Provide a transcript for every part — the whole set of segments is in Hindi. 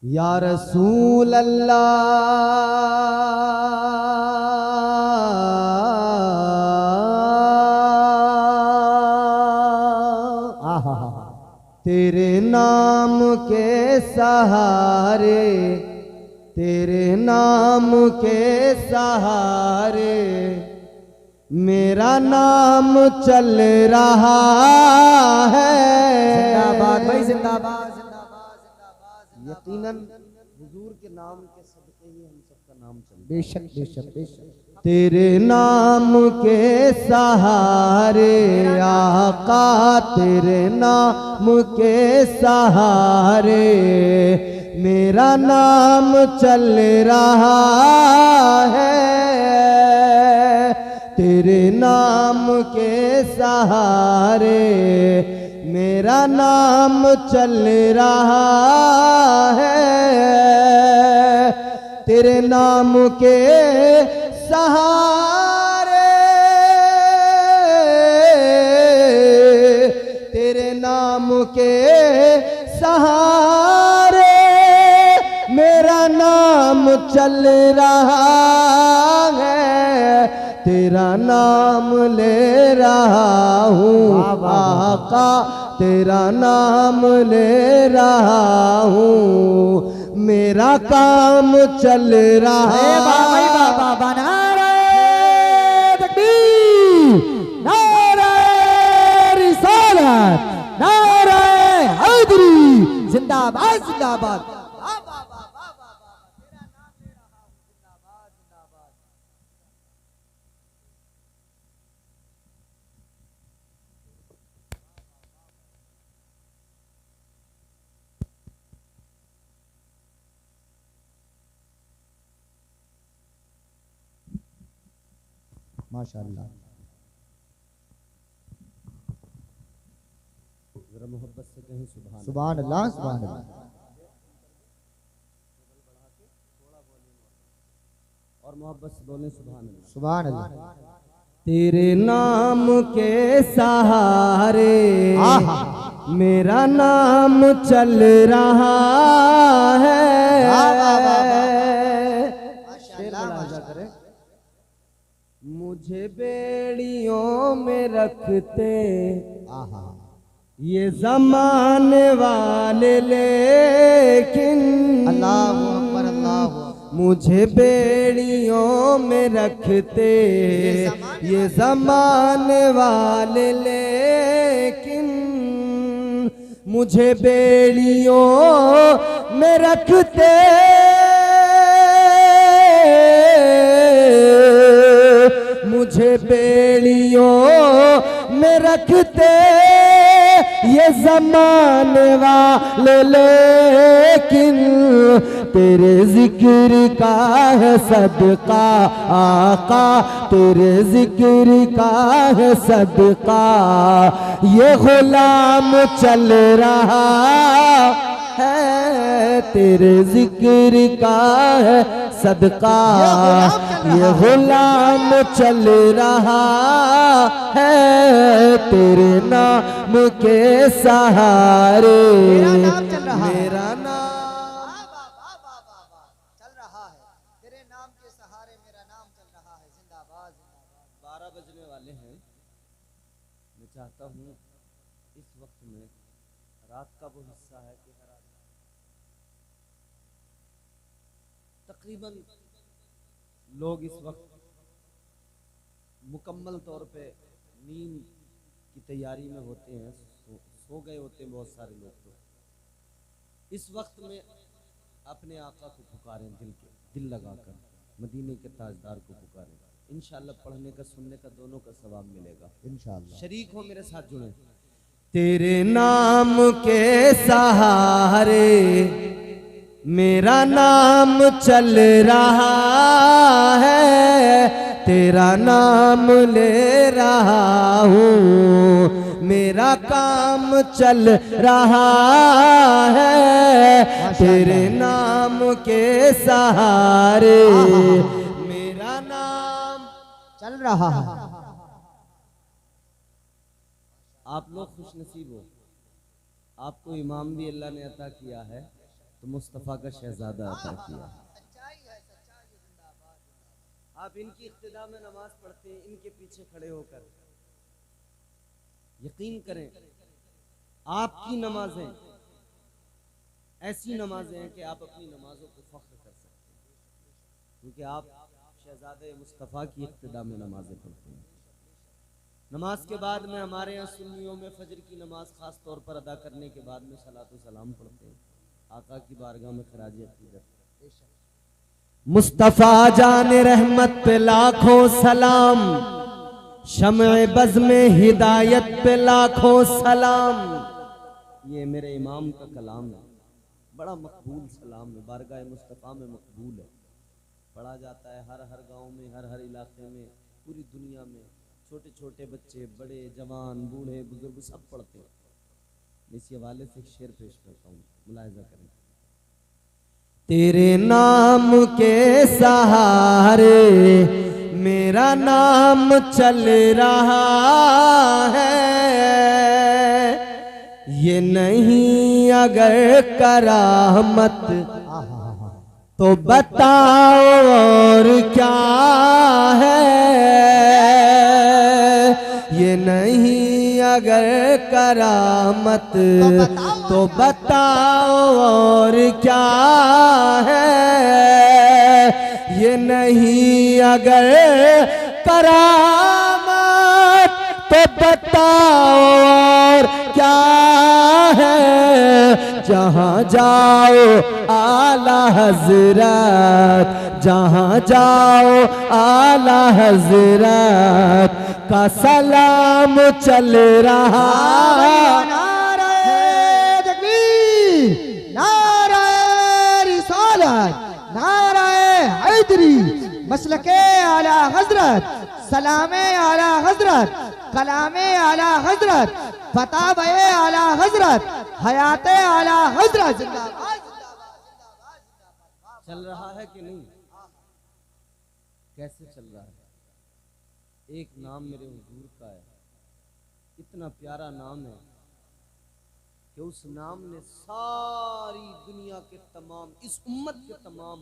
या रसूल अल्लाह तेरे नाम के सहारे, तेरे नाम के सहारे मेरा नाम चल रहा है। जिंदाबाद भाई, जिंदाबाद जिंदाबाद जिंदाबाद। यकीनन हुजूर के नाम के सदके ही हम सबका नाम चल। बेशक बेशक बेशक। तेरे नाम के सहारे आका, तेरे नाम के सहारे मेरा नाम चल रहा है। तेरे नाम के सहारे मेरा नाम चल रहा है। तेरे नाम के सहारे, तेरे नाम के सहारे मेरा नाम चल रहा है। तेरा नाम ले रहा हूँ आका, तेरा नाम ले रहा हूँ, मेरा काम चल रहा है। बाबा नारे तकबीर, नारे रिसालत, नारे हैदरी, जिंदाबाद जिंदाबाद। माशाअल्लाह। जरा मोहब्बत से कहीं सुभान सुभान अल्लाह, सुभान अल्लाह। और मोहब्बत से बोले सुभान अल्लाह, सुभान अल्लाह। तेरे नाम के सहारे मेरा नाम चल रहा है। मुझे बेड़ियों में रखते ये ज़माने वाले, लेकिन अल्लाहु अकबर, अल्लाहु अकबर। मुझे बेड़ियों में रखते ये ज़माने वाले, लेकिन मुझे बेड़ियों में रखते मुझे बेड़ियों में रखते ये ज़माने वाले, लेकिन तेरे जिक्र का है सदका आका, तेरे जिक्र का है सदका ये गुलाम चल रहा है। तेरे जिक्र का है सदका ये गुलाम चल रहा है। तेरे नाम के सहारे मेरा नाम चल रहा है। तेरे नाम के सहारे मेरा नाम चल रहा है। जिंदाबाद जिंदाबाद। 12 बजने वाले हैं। मैं चाहता हूँ इस वक्त में रात का वो हिस्सा है कि हर आदमी तकरीबन लोग इस वक्त मुकम्मल तौर पे नींद की तैयारी में होते हैं, सो गए होते हैं बहुत सारे लोग। तो इस वक्त में अपने आका को पुकारें, दिल लगाकर मदीने के ताजदार को पुकारें। इंशाअल्लाह पढ़ने का सुनने का दोनों का सवाब मिलेगा इंशाअल्लाह। शरीक हो मेरे साथ जुड़े। तेरे नाम के सहारे मेरा नाम चल रहा है। तेरा नाम ले रहा हूँ, मेरा काम चल रहा है। तेरे नाम के सहारे मेरा नाम चल रहा है। आप लोग खुश नसीब हो, आपको इमाम भी अल्लाह ने अता किया है, तो मुस्तफ़ा का शहजादा अता किया। सच्चाई है, सच्चाई है, जिंदाबाद जिंदाबाद। आप इनकी इख्तिदा में नमाज पढ़ते हैं, इनके पीछे खड़े होकर यकीन करें आपकी नमाजें ऐसी नमाजें हैं कि आप अपनी नमाजों को फख्र कर सकते हैं, क्योंकि आप शहजादे मुस्तफ़ा की इख्तिदा में नमाजें पढ़ते हैं। नमाज के बाद में हमारे यहाँ सुन्नियों में फजर की नमाज खास तौर पर अदा करने के बाद में सलातो सलाम पढ़ते हैं आका की बारगाह में खराज अकीदत। मुस्तफ़ा जाने रहमत पे लाखों सलाम, शम्ए बज़ में हिदायत पे लाखों सलाम। ये मेरे इमाम का कलाम है, बड़ा मकबूल सलाम है, बारगाह मुस्तफ़ा में मकबूल है, पढ़ा जाता है हर हर गांव में, हर हर इलाके में, पूरी दुनिया में। छोटे छोटे बच्चे, बड़े जवान, बूढ़े बुजुर्ग सब पढ़ते हैं। इस हवाले से एक शेर पेश करता हूँ, मुलाहिजा करें। तेरे नाम के सहारे मेरा नाम चल रहा है, ये नहीं अगर करामत तो बताओ और क्या है, ये नहीं अगर करामत तो बताओ और क्या है, ये नहीं अगर करामत तो बताओ और क्या है, जहाँ जाओ आला हजरत, जहाँ जाओ आला हजरत का सलाम चल रहा है। नारे तकबीर, नारे रिसालत, नारे हैदरी, मसलके आला हजरत, सलामे आला हजरत, कलामे आला हजरत, फतावे आला हजरत, हयाते आला हजरत। जिंदाबाद जिंदाबाद जिंदाबाद। चल रहा है कि नहीं? कैसे चल रहा है? एक नाम मेरे हुजूर का है, इतना प्यारा नाम है कि उस नाम ने सारी दुनिया के तमाम, इस उम्मत के तमाम,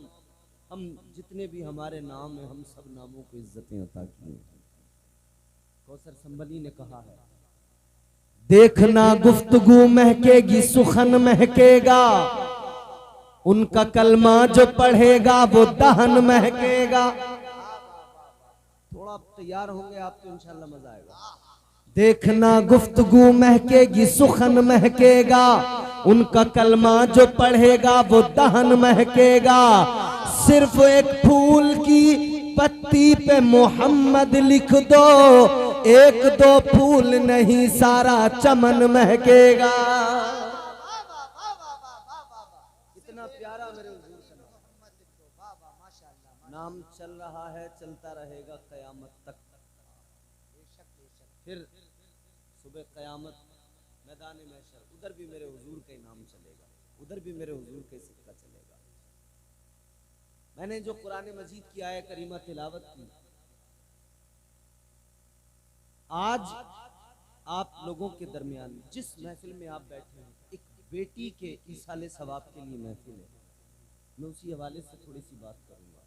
हम जितने भी हमारे नाम हैं, हम सब नामों को इज्जतें अता की हैं। कौसर संबली ने कहा है, देखना गुफ्तगू महकेगी सुखन महकेगा, उनका कलमा जो पढ़ेगा वो दहन महकेगा। थोड़ा तैयार होंगे आप तो इंशाल्लाह मजा आएगा। देखना गुफ्तगू महकेगी सुखन महकेगा, उनका कलमा जो पढ़ेगा वो दहन महकेगा। सिर्फ एक फूल की पत्ती पे मोहम्मद लिख दो, एक दो फूल नहीं सारा चमन महकेगा। इतना प्यारा मेरे हुजूर का नाम चल रहा है, चलता रहेगा कयामत तक। फिर सुबह कयामत मैदान महशर, उधर भी मेरे हुजूर का नाम चलेगा, उधर भी मेरे हुजूर का सिक्का चलेगा। मैंने जो कुरान मजीद की आयत करीमा तिलावत की, आज आप लोगों के दरमियान जिस महफिल में आप बैठे हैं, एक बेटी के ईसाले सवाब के लिए महफिल है। मैं उसी हवाले से थोड़ी सी बात करूंगा।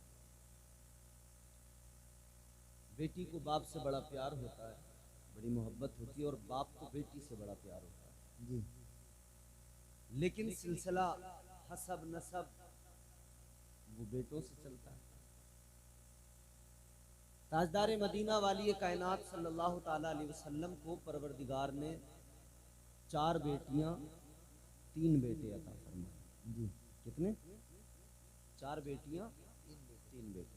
बेटी को बाप से बड़ा प्यार होता है, बड़ी मोहब्बत होती है, और बाप को बेटी से बड़ा प्यार होता है जी। लेकिन सिलसिला हसब नसब वो बेटों से चलता है। ताजदार मदीना वाली कायनात सल्लल्लाहु ताला अलैहि वसल्लम को परवरदिगार ने 4 बेटियां 3 बेटे अता फरमाए जी। कितने? 4 बेटियां 3 बेटे।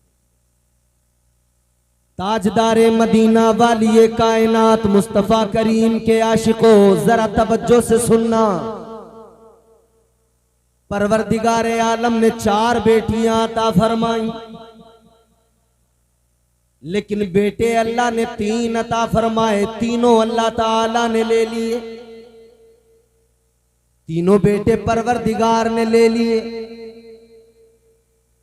ताजदार मदीना वाली कायनात मुस्तफ़ा करीम के आशिकों, जरा तवज्जो से सुनना। परवरदिगार आलम ने 4 बेटियां अता फरमाई, लेकिन बेटे अल्लाह ने 3 अता फरमाए। तीनों अल्लाह ताला ने ले लिए, तीनों बेटे परवरदिगार ने ले लिए।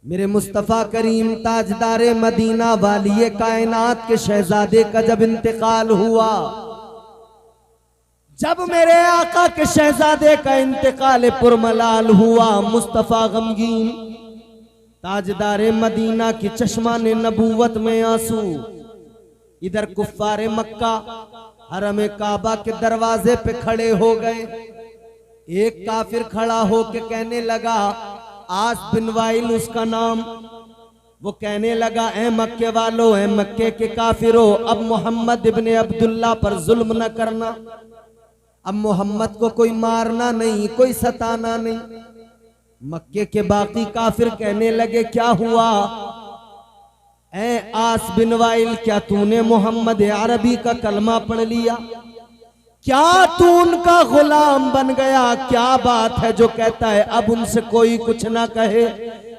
मेरे मुस्तफ़ा करीम ताजदारे मदीना वाली कायनात के शहजादे का जब इंतकाल हुआ, जब मेरे आका के शहजादे का इंतकाल पुरमलाल हुआ, मुस्तफा गमगीन, ताजदारे मदीना की चश्मा ने नबूवत में आंसू। इधर कुफ्फारे मक्का हरम काबा के दरवाजे पे खड़े हो गए। एक काफिर खड़ा होके कहने लगा, आस बिन वाइल उसका नाम, वो कहने लगा, ए मक्के वालों, ए मक्के के काफिरों, अब मोहम्मद इब्ने अब्दुल्ला पर जुल्म न करना। अब मोहम्मद को कोई मारना नहीं, कोई सताना नहीं। मक्के के बाकी काफिर कहने लगे, क्या हुआ ए आस बिन वाइल, क्या तूने मोहम्मद अरबी का कलमा पढ़ लिया? क्या तू उनका गुलाम बन गया? क्या बात है जो कहता है अब उनसे कोई कुछ ना कहे,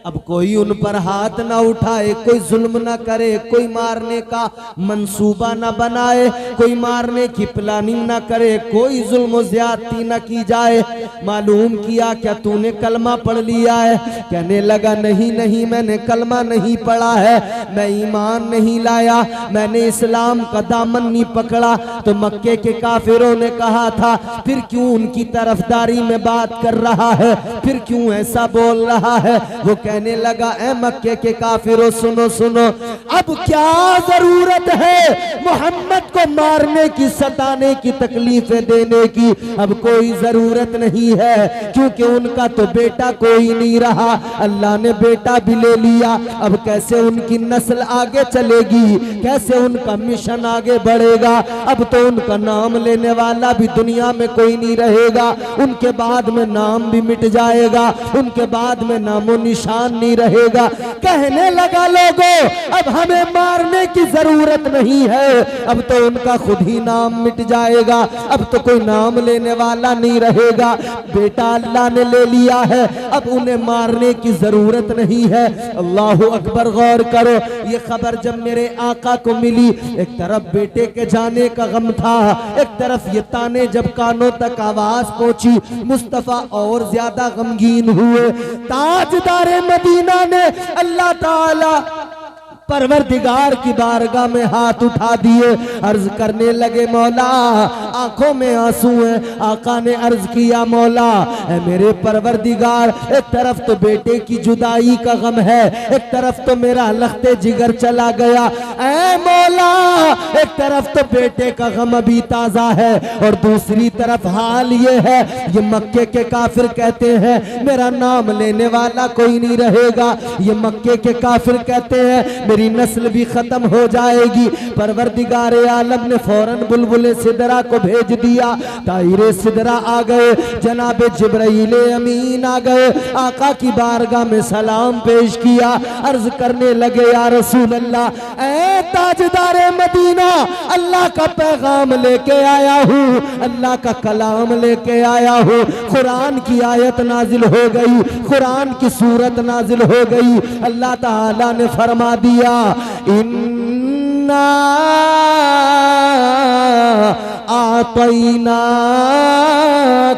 अब कोई उन पर हाथ ना उठाए, कोई जुल्म ना करे, कोई मारने का मंसूबा ना बनाए, कोई मारने की प्लानिंग ना करे, कोई जुल्म ज्यादती ना की जाए। मालूम किया क्या तूने कलमा पढ़ लिया है? कहने लगा, नहीं नहीं, मैंने कलमा नहीं पढ़ा है, मैं ईमान नहीं लाया, मैंने इस्लाम का दामन नहीं पकड़ा। तो मक्के के काफिरों ने कहा था, फिर क्यों उनकी तरफदारी में बात कर रहा है, फिर क्यों ऐसा बोल रहा है? वो कहने लगा, ए मक्के के काफिरों, सुनो सुनो, अब क्या जरूरत है मोहम्मद को मारने की, सताने की, तकलीफें देने की? अब कोई जरूरत नहीं है, क्योंकि उनका तो बेटा कोई नहीं रहा, अल्लाह ने बेटा भी ले लिया। अब कैसे उनकी नस्ल आगे चलेगी, कैसे उनका मिशन आगे बढ़ेगा? अब तो उनका नाम लेने वाला भी दुनिया में कोई नहीं रहेगा, उनके बाद में नाम भी मिट जाएगा, उनके बाद में नामो निशान नहीं रहेगा। कहने लगा, लोगों, अब हमें मारने की जरूरत नहीं है, अब तो उनका खुद ही नाम मिट जाएगा, अब तो कोई नाम लेने वाला नहीं रहेगा, बेटा अल्लाह ने ले लिया है, अब उन्हें मारने की जरूरत नहीं है। अल्लाह अकबर। गौर करो, ये खबर जब मेरे आका को मिली, एक तरफ बेटे के जाने का गम था, एक तरफ ये ताने जब कानों तक आवाज पहुंची, मुस्तफा और ज्यादा गमगीन हुए। ताजदारे मदीना ने अल्लाह ताला परवरदिगार की बारगाह में हाथ उठा दिए, अर्ज करने लगे, मौला, आंखों में आंसू हैं। आका ने अर्ज किया, मौला ऐ मेरे परवरदिगार, एक तरफ तो बेटे की जुदाई का गम है, एक तरफ तो मेरा लख्ते जिगर चला गया, ऐ मौला, एक तरफ तो बेटे का गम अभी ताजा है, और दूसरी तरफ हाल ये है, ये मक्के के काफिर कहते हैं मेरा नाम लेने वाला कोई नहीं रहेगा, ये मक्के के काफिर कहते हैं मेरी नस्ल भी खत्म हो जाएगी। परवरदिगारे आलम ने फौरन बुलबुले सिदरा को भेज दिया, ताहिरे सिदरा आ गए, जनाबे जिब्राइले अमीन आ गए, आका की बारगाह में सलाम पेश किया, अर्ज करने लगे, या रसूल अल्लाह, ऐ ताजदारे मदीना, अल्लाह का पैगाम लेके आया हूँ, अल्लाह का कलाम लेके आया हूँ। कुरान की आयत नाजिल हो गई, कुरान की सूरत नाजिल हो गई। अल्लाह ताला ने फरमा दिया, इन्ना आतैना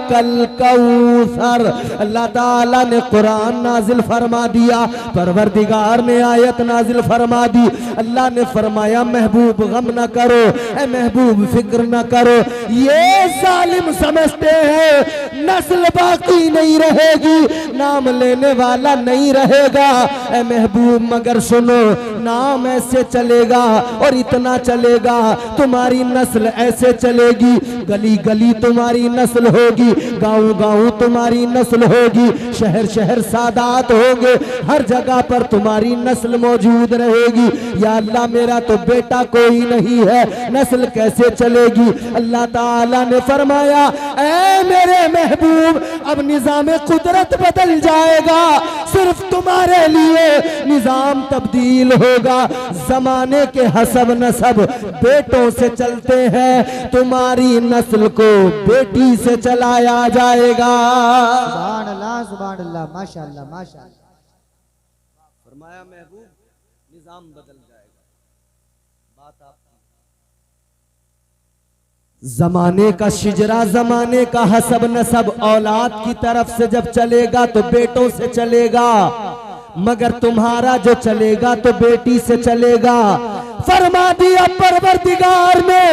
कल कौसर। अल्लाह ताला ने कुरान नाजिल फरमा दिया, परवरदिगार ने आयत नाजिल फरमा दी। अल्लाह ने फरमाया, महबूब गम न करो, ए महबूब फिक्र न करो, ये जालिम समझते हैं नस्ल बाकी नहीं रहेगी, नाम लेने वाला नहीं रहेगा। ए महबूब मगर सुनो, नाम ऐसे चलेगा और इतना चलेगा, तुम्हारी नस्ल ऐसे चलेगी, गली गली तुम्हारी नस्ल होगी, गांव गांव तुम्हारी नस्ल होगी, शहर शहर सादात होंगे, हर जगह पर तुम्हारी नस्ल मौजूद रहेगी। या अल्लाह, मेरा तो बेटा कोई नहीं है, नस्ल कैसे चलेगी? अल्लाह ताला ने फरमाया, ऐ मेरे महबूब, अब निजाम कुदरत बदल जाएगा, सिर्फ तुम्हारे लिए निजाम तब्दील होगा। जमाने के हसब नसब बेटों से चलते हैं, तुम्हारी नस्ल को बेटी से चलाया जाएगा। सुभान अल्लाह, सुभान अल्लाह, माशाअल्लाह, माशाअल्लाह। फरमाया, महबूब निजाम बदल जाएगा। बात आपकी, जमाने का शिजरा, जमाने का हसब नसब औलाद की तरफ से जब चलेगा तो बेटों से चलेगा, मगर तुम्हारा जो चलेगा तो बेटी से चलेगा। फरमा दिया परवरदिगार ने,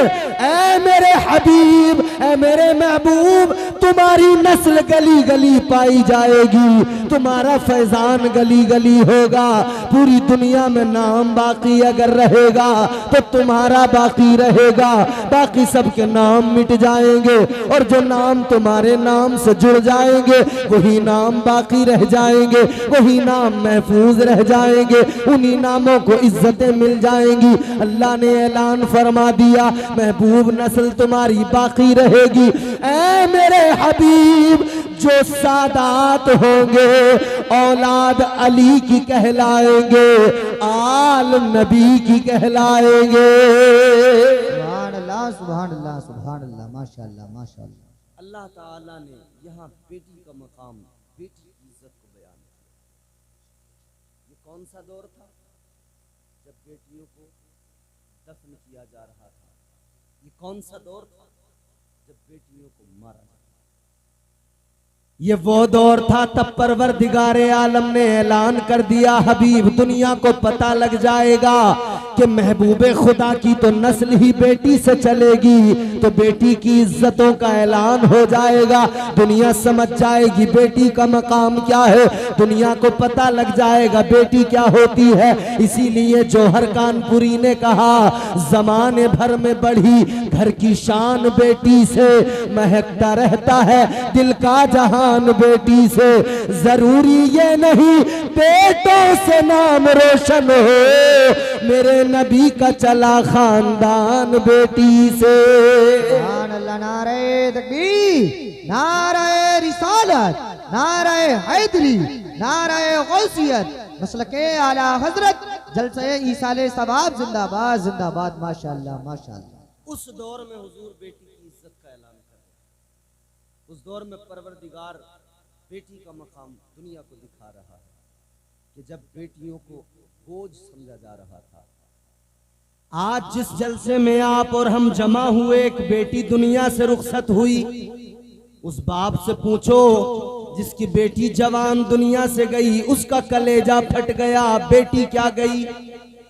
ऐ मेरे हबीब, ऐ मेरे महबूब, तुम्हारी नस्ल गली गली पाई जाएगी, तुम्हारा फैजान गली गली होगा, पूरी दुनिया में नाम बाकी अगर रहेगा तो तुम्हारा बाकी रहेगा, बाकी सबके नाम मिट जाएंगे और जो नाम तुम्हारे नाम से जुड़ जाएंगे वही नाम बाकी रह जाएंगे, वही नाम महफूज रह जाएंगे, उन्हीं नामों को इज्जतें मिल जाएंगी। अल्लाह ने ऐलान फरमा दिया, महबूब नस्ल तुम्हारी बाकी रहेगी। ऐ मेरे हबीब, जो सादात होंगे औलाद अली की कहलाएंगे, आल नबी की कहलाएंगे। सुभान अल्लाह, सुभान अल्लाह, सुभान अल्लाह, माशाअल्लाह, माशाअल्लाह। अल्लाह ताला ने यहाँ बेटी का मकाम, बेटी की इज्जत को बयान किया। ये कौन सा दौर था जब बेटियों को दफन किया जा रहा था? ये कौन सा दौर था जब बेटियों को मारा जा रहा था? ये वो दौर था तब परवरदिगारे आलम ने ऐलान कर दिया, हबीब दुनिया को पता लग जाएगा कि महबूबे खुदा की तो नस्ल ही बेटी से चलेगी, तो बेटी की इज्जतों का ऐलान हो जाएगा, दुनिया समझ जाएगी बेटी का मकाम क्या है, दुनिया को पता लग जाएगा बेटी क्या होती है। इसीलिए जौहर कानपुरी ने कहा, जमाने भर में बढ़ी घर की शान बेटी से, महकता रहता है दिल का जहान बेटी से, जरूरी ये नहीं बेटों से नाम रोशन हो, मेरे नबी का चला खानदान बेटी से। सुभान अल्लाह, नारे तकबीर, नारे रिसालत, नारे हैदरी, नारे गौसियत, मसलके आला हजरत जलसे ईसाले सवाब जिंदाबाद, जिंदाबाद, माशाअल्लाह, माशाअल्लाह। उस दौर में हुजूर बेटी की इज्जत का ऐलान कर रहे हैं। उस दौर में परवरदिगार बेटी का मकाम दुनिया को दिखा रहा है कि जब बेटियों को बोझ समझा जा रहा था। आज जिस जलसे में आप और हम जमा हुए, एक बेटी दुनिया से रुखसत हुई, उस बाप से पूछो जिसकी बेटी जवान दुनिया से गई, उसका कलेजा फट गया। बेटी क्या गई?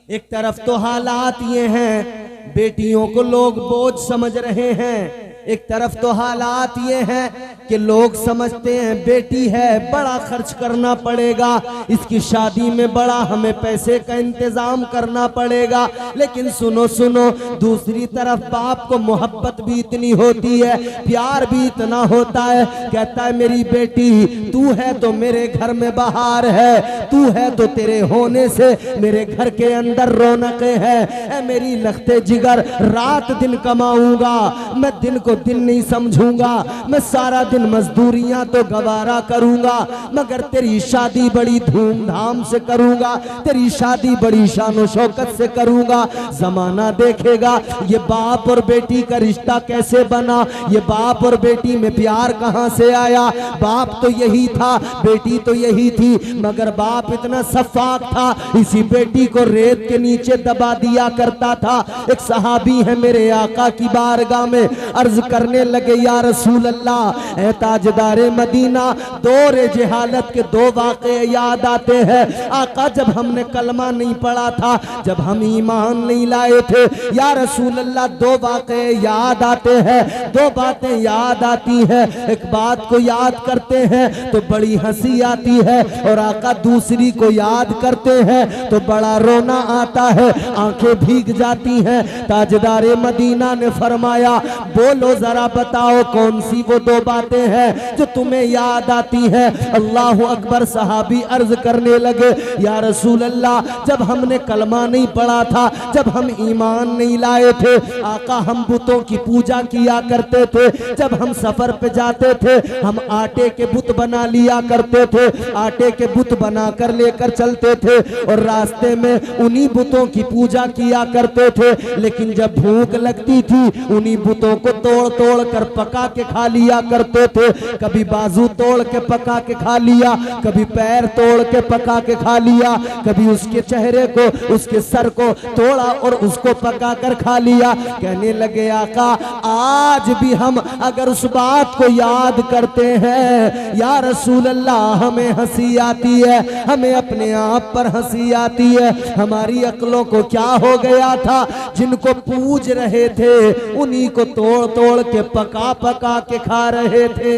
एक तरफ तो हालात ये हैं बेटियों को लोग बोझ समझ रहे हैं, एक तरफ तो हालात ये हैं कि लोग समझते हैं बेटी है बड़ा खर्च करना पड़ेगा, इसकी शादी में बड़ा हमें पैसे का इंतजाम करना पड़ेगा। लेकिन सुनो सुनो, दूसरी तरफ बाप को मोहब्बत भी इतनी होती है, प्यार भी इतना होता है, कहता है मेरी बेटी तू है तो मेरे घर में बहार है, तू है तो तेरे होने से मेरे घर के अंदर रौनकें है। मेरी लखते जिगर रात दिन कमाऊंगा, मैं दिन को दिन नहीं समझूंगा, मैं सारा दिन मजदूरियां तो गवारा करूंगा, मगर तेरी शादी बड़ी धूमधाम से करूंगा, तेरी शादी बड़ी शानो शौकत से करूंगा। जमाना देखेगा ये बाप और बेटी का रिश्ता कैसे बना, ये बाप और बेटी में प्यार कहां से आया। बाप तो यही था, बेटी तो यही थी, मगर बाप इतना सफाक था, इसी बेटी को रेत के नीचे दबा दिया करता था। एक सहाबी है मेरे आका की बारगाह में अर्ज करने लगे, या रसूल अल्लाह, ए ताजदारे मदीना, दौरे जहालत के दो वाक़े याद आते हैं। आका जब हमने कलमा नहीं पढ़ा था, जब हम ईमान नहीं लाए थे, या रसूल अल्लाह दो वाक़े याद आते हैं, दो बातें याद आती है। एक बात को याद करते हैं तो बड़ी हंसी आती है, और आका दूसरी को याद करते हैं तो बड़ा रोना आता है, आंखें भीग जाती हैं। ताजदारे मदीना ने फरमाया, बोलो जरा बताओ कौन सी वो दो बातें हैं जो तुम्हें याद आती है। अल्लाह अकबर। सहाबी अर्ज करने लगे, या रसूल अल्लाह, जब हमने कलमा नहीं पढ़ा था, जब हम ईमान नहीं लाए थे, आका हम बुतों की पूजा किया करते थे। जब हम सफर पे जाते थे हम आटे के बुत बना लिया करते थे, आटे के बुत बनाकर लेकर चलते थे और रास्ते में उन्हीं बुतों की पूजा किया करते थे। लेकिन जब भूख लगती थी उन्हीं बुतों को तोड़ तोड़ तोड़ कर पका के खा लिया करते थे। कभी बाजू तोड़ के पका के खा लिया, कभी पैर तोड़ के पका के खा लिया, कभी उसके चेहरे को, उसके सर को तोड़ा और उसको पका कर खा लिया। कहने लगे आका आज भी हम अगर उस बात को याद करते हैं या रसूल अल्लाह हमें हंसी आती है, हमें अपने आप पर हंसी आती है। हमारी अक्लों को क्या हो गया था, जिनको पूज रहे थे उन्हीं को तोड़ तोड़ के पका पका के खा रहे थे।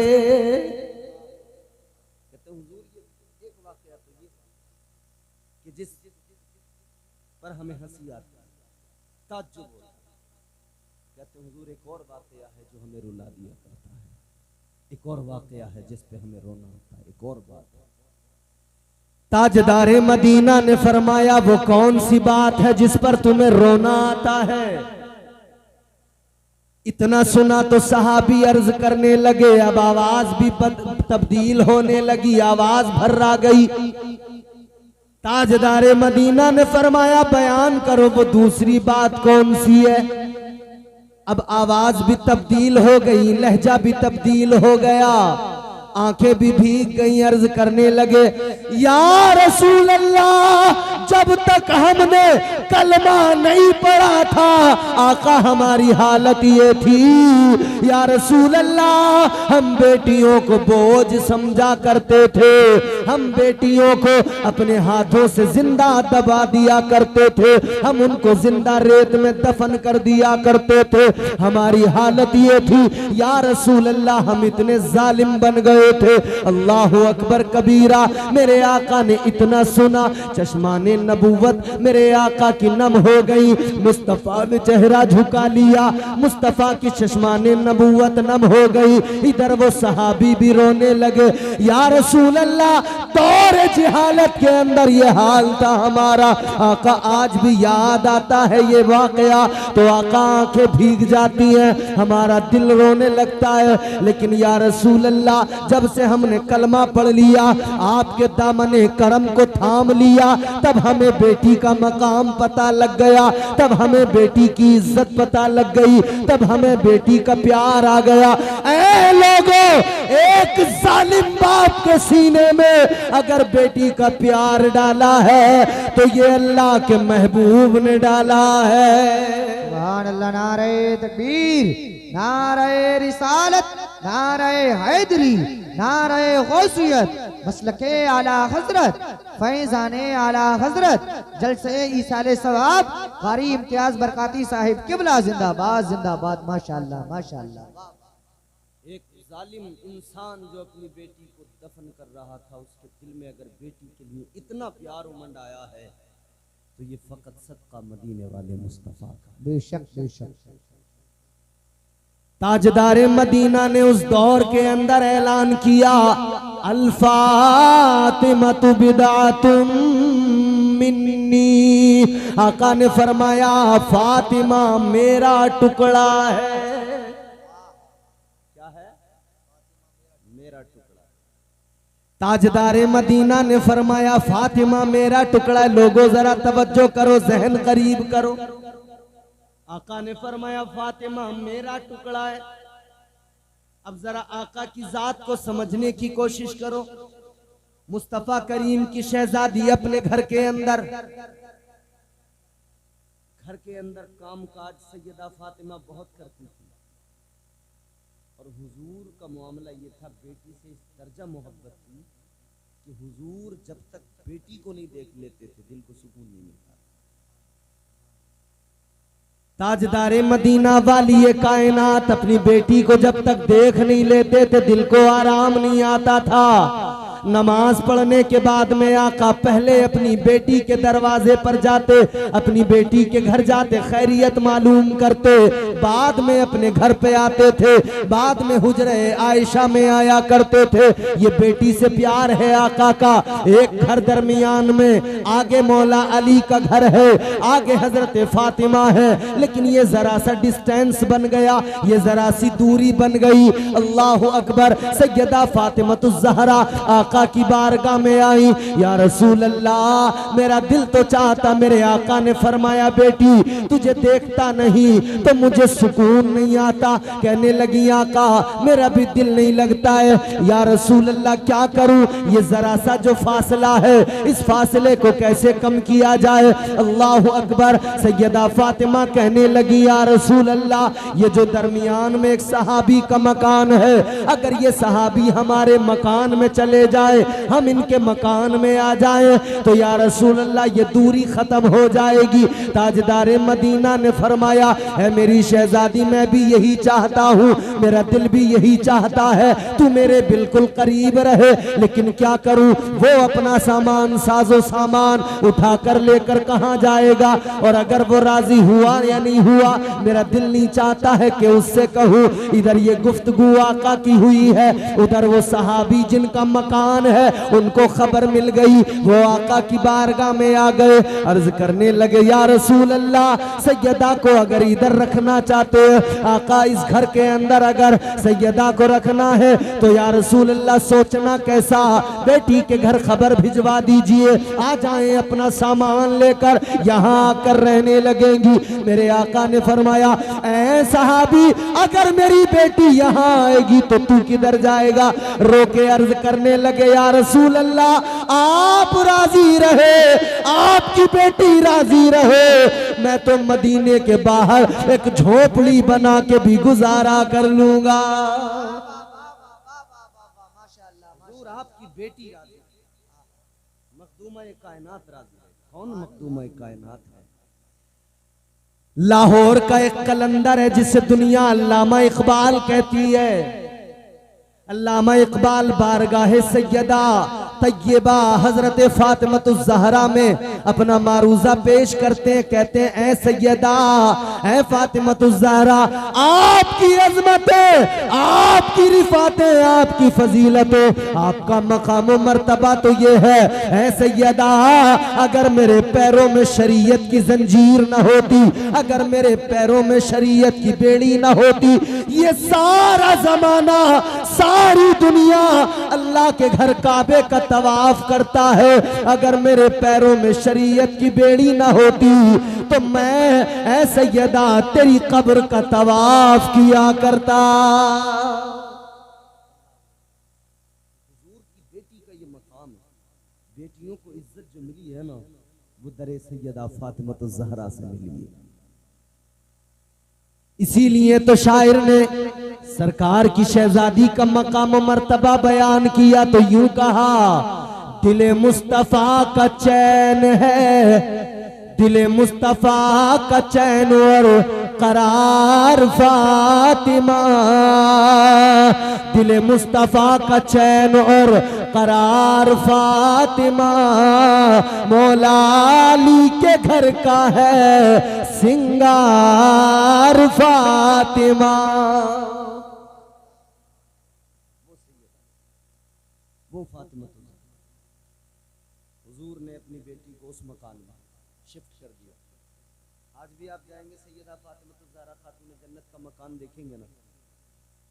कहते हुजूर ये एक वाकया तो ये कि जिस पर हमें हंसी आती है, ताज्जुब होता है। कहते हुजूर एक और वाकया है जो हमें रुला दिया करता है, एक और वाकया है जिस पे हमें रोना आता है, एक और बात। ताजदारे मदीना ने फरमाया वो कौन सी बात है जिस पर तुम्हें रोना आता है। इतना सुना तो सहाबी अर्ज करने लगे, अब आवाज भी तब्दील होने लगी, आवाज भर्रा गई। ताजदारे मदीना ने फरमाया बयान करो वो दूसरी बात कौन सी है। अब आवाज भी तब्दील हो गई, लहजा भी तब्दील हो गया, आंखें भी भीग गई। अर्ज करने लगे या रसूल अल्लाह जब तक हमने कलमा नहीं पढ़ा था आका हमारी हालत ये थी। या रसूल अल्लाह हम बेटियों को बोझ समझा करते थे, हम बेटियों को अपने हाथों से जिंदा दबा दिया करते थे, हम उनको जिंदा रेत में दफन कर दिया करते थे। हमारी हालत ये थी या रसूल अल्लाह हम इतने जालिम बन गए थे। अल्लाह अकबर कबीरा। मेरे आका ने इतना सुना, चश्माने नबूवत मेरे आका की नम हो गई। मुस्तफा ने चेहरा झुका लिया, मुस्तफा की चश्माने नबूवत नम हो गई। इधर वो सहाबी भी रोने लगे, या रसूल अल्लाह दौर जिहालत के अंदर ये हाल था हमारा। आका आज भी याद आता है ये वाकया तो आका आंखें भीग जाती हैं, हमारा दिल रोने लगता है। लेकिन या रसूल अल्लाह जब से हमने कलमा पढ़ लिया, आपके दामने करम को थाम लिया, तब हमें बेटी का मकाम पता लग गया, तब हमें बेटी की इज्जत पता लग गई, तब हमें बेटी का प्यार आ गया। ऐ लोगों, एक जालिम बाप के सीने में अगर बेटी का प्यार डाला है तो ये अल्लाह के महबूब ने डाला है। सुभान अल्लाह। नारे तकबीर, नारे रिसालत, नारे हैदरी, नारे गौसियत, मसलके आला हजरत, फैजाने आला हजरत, जलसे ईसाले सवाब, कारी इम्तियाज बरकाती साहिब किबला जिंदाबाद जिंदाबाद। माशाअल्लाह माशाअल्लाह। एक जालिम इंसान जो अपनी बेटी को दफन कर रहा था, उसके दिल में अगर बेटी के लिए इतना प्यार उमंड आया है तो ये फकत सदका मदीने वाले मुस्तफा का। बेशक बेशक। ताजदारे मदीना ने उस दौर के अंदर ऐलान किया, अल फातिमतु बिदअतुम मिन्नी। आका ने फरमाया फातिमा मेरा टुकड़ा है। क्या है? मेरा टुकड़ा। ताजदारे मदीना ने फरमाया फातिमा मेरा टुकड़ा है। लोगों जरा तवज्जो करो, जहन करीब करो। आका ने फरमाया फातिमा मेरा टुकड़ा है। अब जरा आका की जात को समझने की कोशिश करो। मुस्तफा करीम की शहजादी अपने घर के अंदर कामकाज सैयदा फातिमा बहुत करती थी और हुजूर का मामला ये था, बेटी से इस दर्जा मोहब्बत थी कि हुजूर जब तक बेटी को नहीं देख लेते थे दिल को सुकून नहीं मिलता। ताजदारे मदीना वाली ये कायनात अपनी बेटी को जब तक देख नहीं लेते थे दिल को आराम नहीं आता था। नमाज पढ़ने के बाद में आका पहले अपनी बेटी के दरवाजे पर जाते, अपनी बेटी के घर जाते, खैरियत मालूम करते, बाद में अपने घर पे आते थे, बाद में हुजरे आयशा में आया करते थे। ये बेटी से प्यार है आका का। एक घर दरमियान में, आगे मौला अली का घर है, आगे हजरत फातिमा है, लेकिन ये जरा सा डिस्टेंस बन गया, ये जरा सी दूरी बन गई। अल्लाह अकबर। सैयदा फातिमा ज़हरा आका की बारगाह में आई, या रसूल अल्लाह मेरा दिल तो चाहता। मेरे आका ने फरमाया बेटी तुझे देखता नहीं तो मुझे सुकून नहीं आता। कहने लगी आका मेरा भी दिल नहीं लगता है। या रसूल अल्लाह क्या करूं, ये जरा सा जो फासला है इस फासले को कैसे कम किया जाए। अल्लाह अकबर। सैयदा फातिमा कहने लगी या रसूल अल्लाह ये जो दरमियान में एक सहाबी का मकान है, अगर ये सहाबी हमारे मकान में चले जाए, हम इनके मकान में आ जाए तो या रसूल अल्लाह ये दूरी खत्म हो जाएगी। ताजदार मदीना ने फरमाया है मेरी शहजादी मैं भी यही चाहता हूँ, मेरा दिल भी यही चाहता है तू मेरे बिल्कुल करीब रहे, लेकिन क्या करूँ। वो अपना सामान साजो सामान उठाकर लेकर कहाँ जाएगा, और अगर वो राजी हुआ या नहीं हुआ मेरा दिल नहीं चाहता है कि उससे कहूँ। इधर ये गुफ्तगू आका की हुई है, उधर वो सहाबी जिनका मकान है उनको खबर मिल गई, वो आका की बारगाह में आ गए। अर्ज करने लगे या रसूल अल्लाह सैयदा को अगर इधर रखना चाहते हैं, आका इस घर के अंदर अगर सैयदा को रखना है तो या रसूल अल्लाह सोचना कैसा, बेटी के घर खबर भिजवा दीजिए, आ जाएं अपना सामान लेकर यहाँ आकर रहने लगेंगी। मेरे आका ने फरमाया ऐ सहाबी अगर मेरी बेटी यहाँ आएगी तो तू किधर जाएगा। रोके अर्ज करने लगे या रसूल अल्लाह आप राजी रहे, आपकी बेटी राजी रहे, मैं तो मदीने के बाहर एक झोपड़ी बना के भी गुजारा कर लूंगा। आपकी बेटी राजी, मखदूमा कायनात राजी है। कौन मखदूमा कायनात है? लाहौर का एक कलंदर है जिसे दुनिया अल्लामा इकबाल कहती है। अल्लामा इकबाल बारगाह सैयदा तैयबा हजरत फातिमतुज़ ज़हरा में अपना मारूजा पेश करते हैं। कहते हैं ऐ सैयदा ऐ फातिमतुज़ ज़हरा आपकी अज़मतें, आपकी रिफ़ातें, आपकी फजीलतें, आपका मकाम मर्तबा तो ये है। ऐ सैयदा अगर मेरे पैरों में शरीयत की जंजीर न होती, अगर मेरे पैरों में शरीयत की बेड़ी न होती, ये सारा जमाना सारी दुनिया अल्लाह के घर काबे का तवाफ करता है। अगर मेरे पैरों में शरीयत की बेड़ी ना होती तो मैं ऐ सैयदा तेरी कब्र का तवाफ किया करता। हुजूर की बेटी का ये मकाम है, बेटियों को इज्जत जो मिली है ना वो दरे सैयदा फातिमतुज़ ज़हरा से मिली है। इसीलिए तो शायर ने सरकार की शहजादी का मकाम मर्तबा बयान किया तो यूं कहा दिले मुस्तफा का चैन है, दिले मुस्तफा का चैन और करार फातिमा, दिले मुस्तफा का चैन और करार फातिमा, मौला अली के घर का है सिंगार फातिमा। वो फातिमा हुजूर ने अपनी बेटी को उस मकान में शिफ्ट कर दिया। आज भी आप जाएंगे सैयदा फातिमा ज़हरा खातून जन्नत का मकान देखेंगे ना,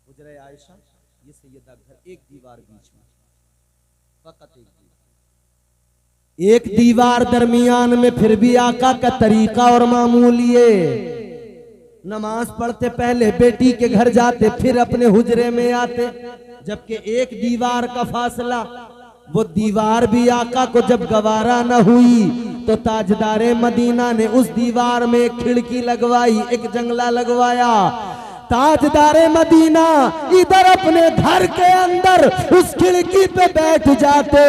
हुजरा आयशा, ये सैयदा घर एक दीवार बीच में, फकत एक दीवार दरमियान में, फिर भी आका का तरीका और मामूल ये नमाज पढ़ते पहले बेटी के घर जाते फिर अपने हुजरे में आते, जबकि एक दीवार का फासला। वो दीवार भी आका को जब गवारा न हुई तो ताजदारे मदीना ने उस दीवार में एक खिड़की लगवाई, एक जंगला लगवाया। ताजदारे मदीना इधर अपने घर के अंदर उस खिड़की पे बैठ जाते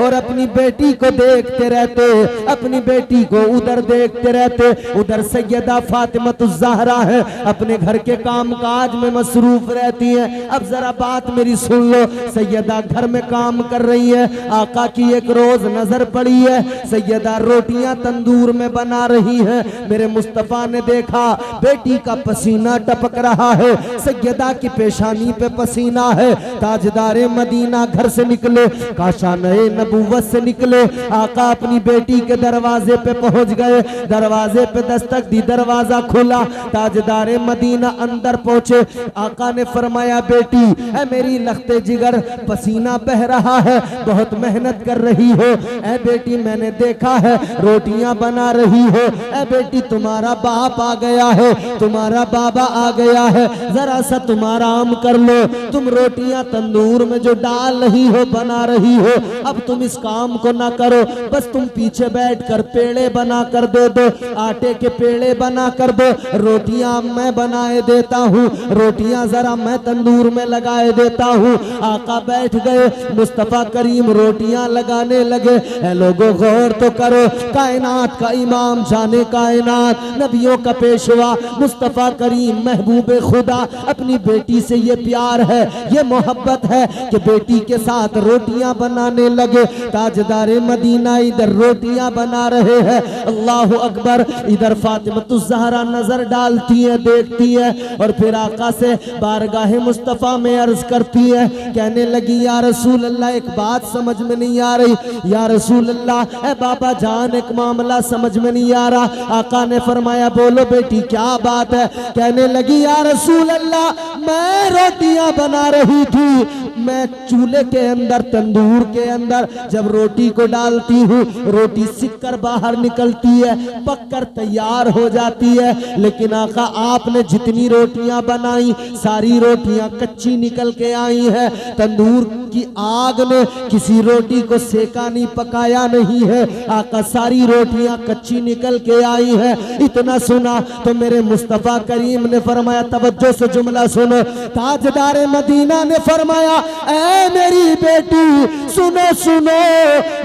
और अपनी बेटी को देखते रहते, अपनी बेटी को उधर देखते रहते। उधर सैयदा फातिमतुज़ ज़हरा है, अपने घर के कामकाज में मसरूफ रहती है। अब जरा बात मेरी सुन लो, सैयदा घर में काम कर रही है। आका की एक रोज नजर पड़ी है, सैयदा रोटियां तंदूर में बना रही है। मेरे मुस्तफा ने देखा बेटी का पसीना टपक रहा रहा है, सैयदा की पेशानी पे पसीना है। ताजदारे मदीना घर से निकले, काशाने नबूवत से निकले, आका अपनी बेटी के दरवाजे पे पहुंच गए। दरवाजे पे दस्तक दी, दरवाजा खुला, ताजदारे मदीना अंदर पहुंचे। आका ने फरमाया, बेटी ऐ मेरी लख्ते जिगर, पसीना बह रहा है, बहुत मेहनत कर रही हो। ऐ बेटी मैंने देखा है रोटियां बना रही हो। ऐ बेटी तुम्हारा बाप आ गया है, तुम्हारा बाबा आ गया है, जरा सा तुम आराम कर लो। तुम रोटियां तंदूर में जो डाल रही हो, बना रही हो, अब तुम इस काम को ना करो, बस तुम पीछे बैठकर पेड़े बना कर दे दो, आटे के पेड़े बना कर दो, रोटियां मैं बनाए देता हूँ, रोटियां जरा मैं तंदूर में लगाए देता हूँ। आका बैठ गए, मुस्तफा करीम रोटियां लगाने लगे। ऐ लोगों गौर तो करो, कायनात का इमाम, जाने कायनात, नबियों का पेशवा मुस्तफा करीम महबूबे खुदा, अपनी बेटी से ये प्यार है, ये मोहब्बत है कि बेटी के साथ रोटियां बनाने लगे। ताजदारे मदीना इधर रोटियां बना रहे हैं, अल्लाह अकबर। इधर फातिमा ज़हरा नजर डालती है, देखती है, और फिर आका से बारगाहे मुस्तफ़ा में अर्ज करती है, कहने लगी, या रसूल अल्लाह एक बात समझ में नहीं आ रही, या रसूल अल्लाह, ए बाबा जान एक मामला समझ में नहीं आ रहा। आका ने फरमाया, बोलो बेटी क्या बात है। कहने लगी, या रसूल अल्लाह, मैं रोटियां बना रही थी, मैं चूल्हे के अंदर, तंदूर के अंदर जब रोटी को डालती हूँ, रोटी सिक कर बाहर निकलती है, पककर तैयार हो जाती है, लेकिन आका आपने जितनी रोटियां बनाई सारी रोटियां कच्ची निकल के आई है। तंदूर की आग ने किसी रोटी को सेका नहीं, पकाया नहीं है, आका सारी रोटियां कच्ची निकल के आई है। इतना सुना तो मेरे मुस्तफा करीम ने फरमाया, तवज्जो से जुमला सुनो, ताजदारे मदीना ने फरमाया, ऐ मेरी बेटी सुनो सुनो,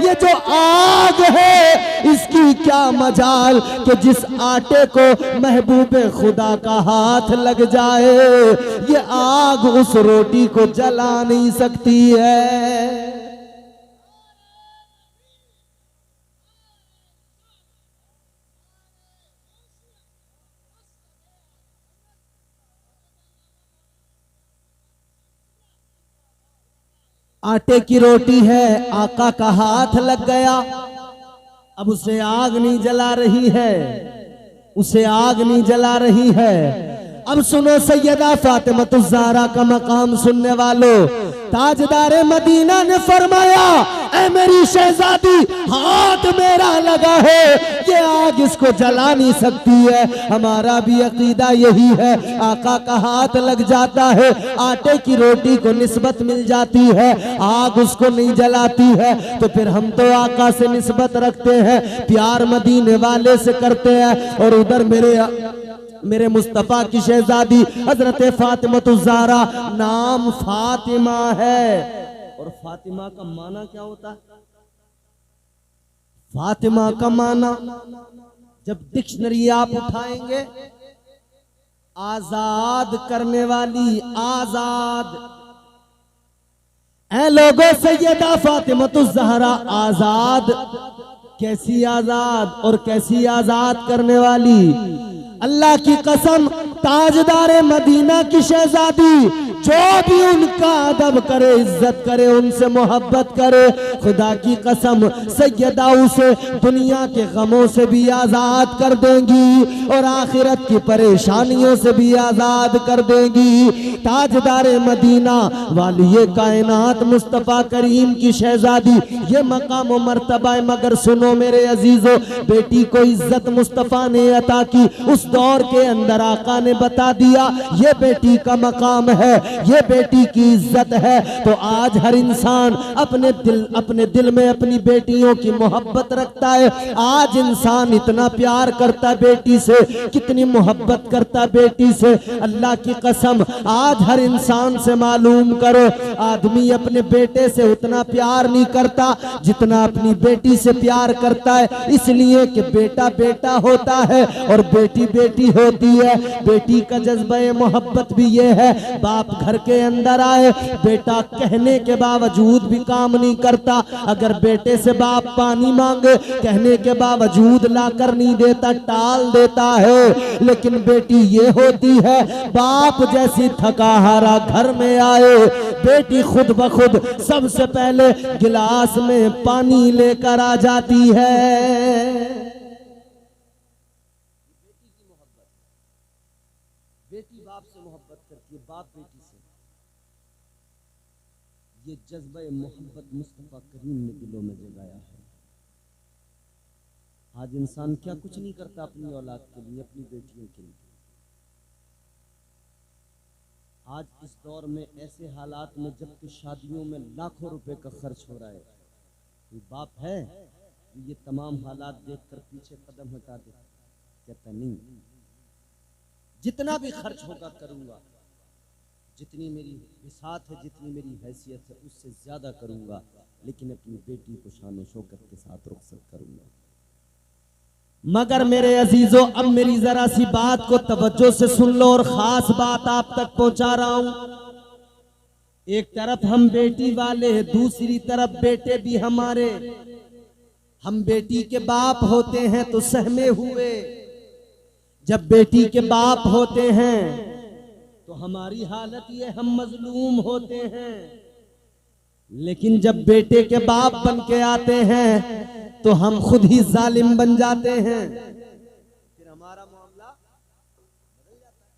ये जो आग है इसकी क्या मजाल कि जिस आटे को महबूबे खुदा का हाथ लग जाए, ये आग उस रोटी को जला नहीं सकती है। आटे की रोटी है, आका का हाथ लग गया, अब उसे आग नहीं जला रही है, उसे आग नहीं जला रही है। अब सुनो सैयदा फातिमा ज़हरा का मकाम सुनने वालों, ताजदारे मदीना ने फरमाया, ऐ मेरी शहजादी, हाथ मेरा लगा है, ये आग इसको जला नहीं सकती है। हमारा भी अकीदा यही है, आका का हाथ लग जाता है, आटे की रोटी को निस्बत मिल जाती है, आग उसको नहीं जलाती है, तो फिर हम तो आका से निस्बत रखते हैं, प्यार मदीने वाले से करते हैं। और उधर मेरे मुस्तफा की शहजादी हजरत फातिमा ज़हरा, नाम फातिमा है, और फातिमा का माना क्या होता है? फातिमा का माना जब डिक्शनरी आप उठाएंगे, आजाद करने वाली, आजाद। ऐ लोगों, सैयदा फातिमा ज़हरा आजाद, कैसी आजाद और कैसी आजाद करने वाली। अल्लाह की कसम, ताजदारे मदीना की शहजादी जो भी उनका अदब करे, इज्जत करे, उनसे मोहब्बत करे, खुदा की कसम सैयदा उसे दुनिया के गमों से भी आजाद कर देंगी और आखिरत की परेशानियों से भी आजाद कर देंगी। ताजदारे मदीना वाली ये कायनात मुस्तफ़ा करीम की शहजादी, ये मकाम और मर्तबा। मगर सुनो मेरे अजीजों, बेटी को इज्जत मुस्तफ़ा ने अता की, उस दौर के अंदर आका ने बता दिया ये बेटी का मकाम है, ये बेटी की इज्जत है। तो आज हर इंसान अपने दिल में अपनी बेटियों की मोहब्बत रखता है। आज इंसान इतना प्यार करता बेटी से, कितनी मोहब्बत करता बेटी से। अल्लाह की कसम, आज हर इंसान से मालूम करो, आदमी अपने बेटे से उतना प्यार नहीं करता जितना अपनी बेटी से प्यार करता है। इसलिए कि बेटा बेटा होता है और बेटी बेटी होती है। बेटी का जज्बा मोहब्बत भी ये है, बाप घर के अंदर आए, बेटा कहने के बावजूद भी काम नहीं करता। अगर बेटे से बाप पानी मांगे, कहने के बावजूद लाकर नहीं देता, टाल देता है। लेकिन बेटी ये होती है, बाप जैसी थका हारा घर में आए, बेटी खुद ब खुद सबसे पहले गिलास में पानी लेकर आ जाती है। बेटी बाप से मोहब्बत करती है, बाप बेटी से। ये जज्बा मोहब्बत मुस्तफा करीम ने दिलों में जगाया है। आज इंसान क्या कुछ नहीं करता अपनी औलाद के लिए, अपनी बेटियों के लिए। आज इस दौर में ऐसे हालात में, जबकि शादियों में लाखों रुपए का खर्च हो रहा है, कोई बाप है ये तमाम हालात देखकर पीछे कदम हटा दे? कहता नहीं, जितना भी खर्च होगा करूंगा, जितनी मेरी बिसात है, जितनी मेरी हैसियत है, उससे ज्यादा करूंगा, लेकिन अपनी बेटी को शान शौकत के साथ रुखसत करूंगा। मगर मेरे अजीजों, अब मेरी जरा सी बात को तवज्जो से सुन लो और खास बात आप तक पहुंचा रहा हूं। एक तरफ हम बेटी वाले, दूसरी तरफ बेटे भी हमारे। हम बेटी के बाप होते हैं तो सहमे हुए, जब बेटी के बाप होते हैं तो हमारी हालत ये, हम मजलूम होते हैं। लेकिन जब बेटे के बाप बन के आते हैं तो हम खुद ही जालिम बन जाते हैं। फिर हमारा मामला बदल जाता है,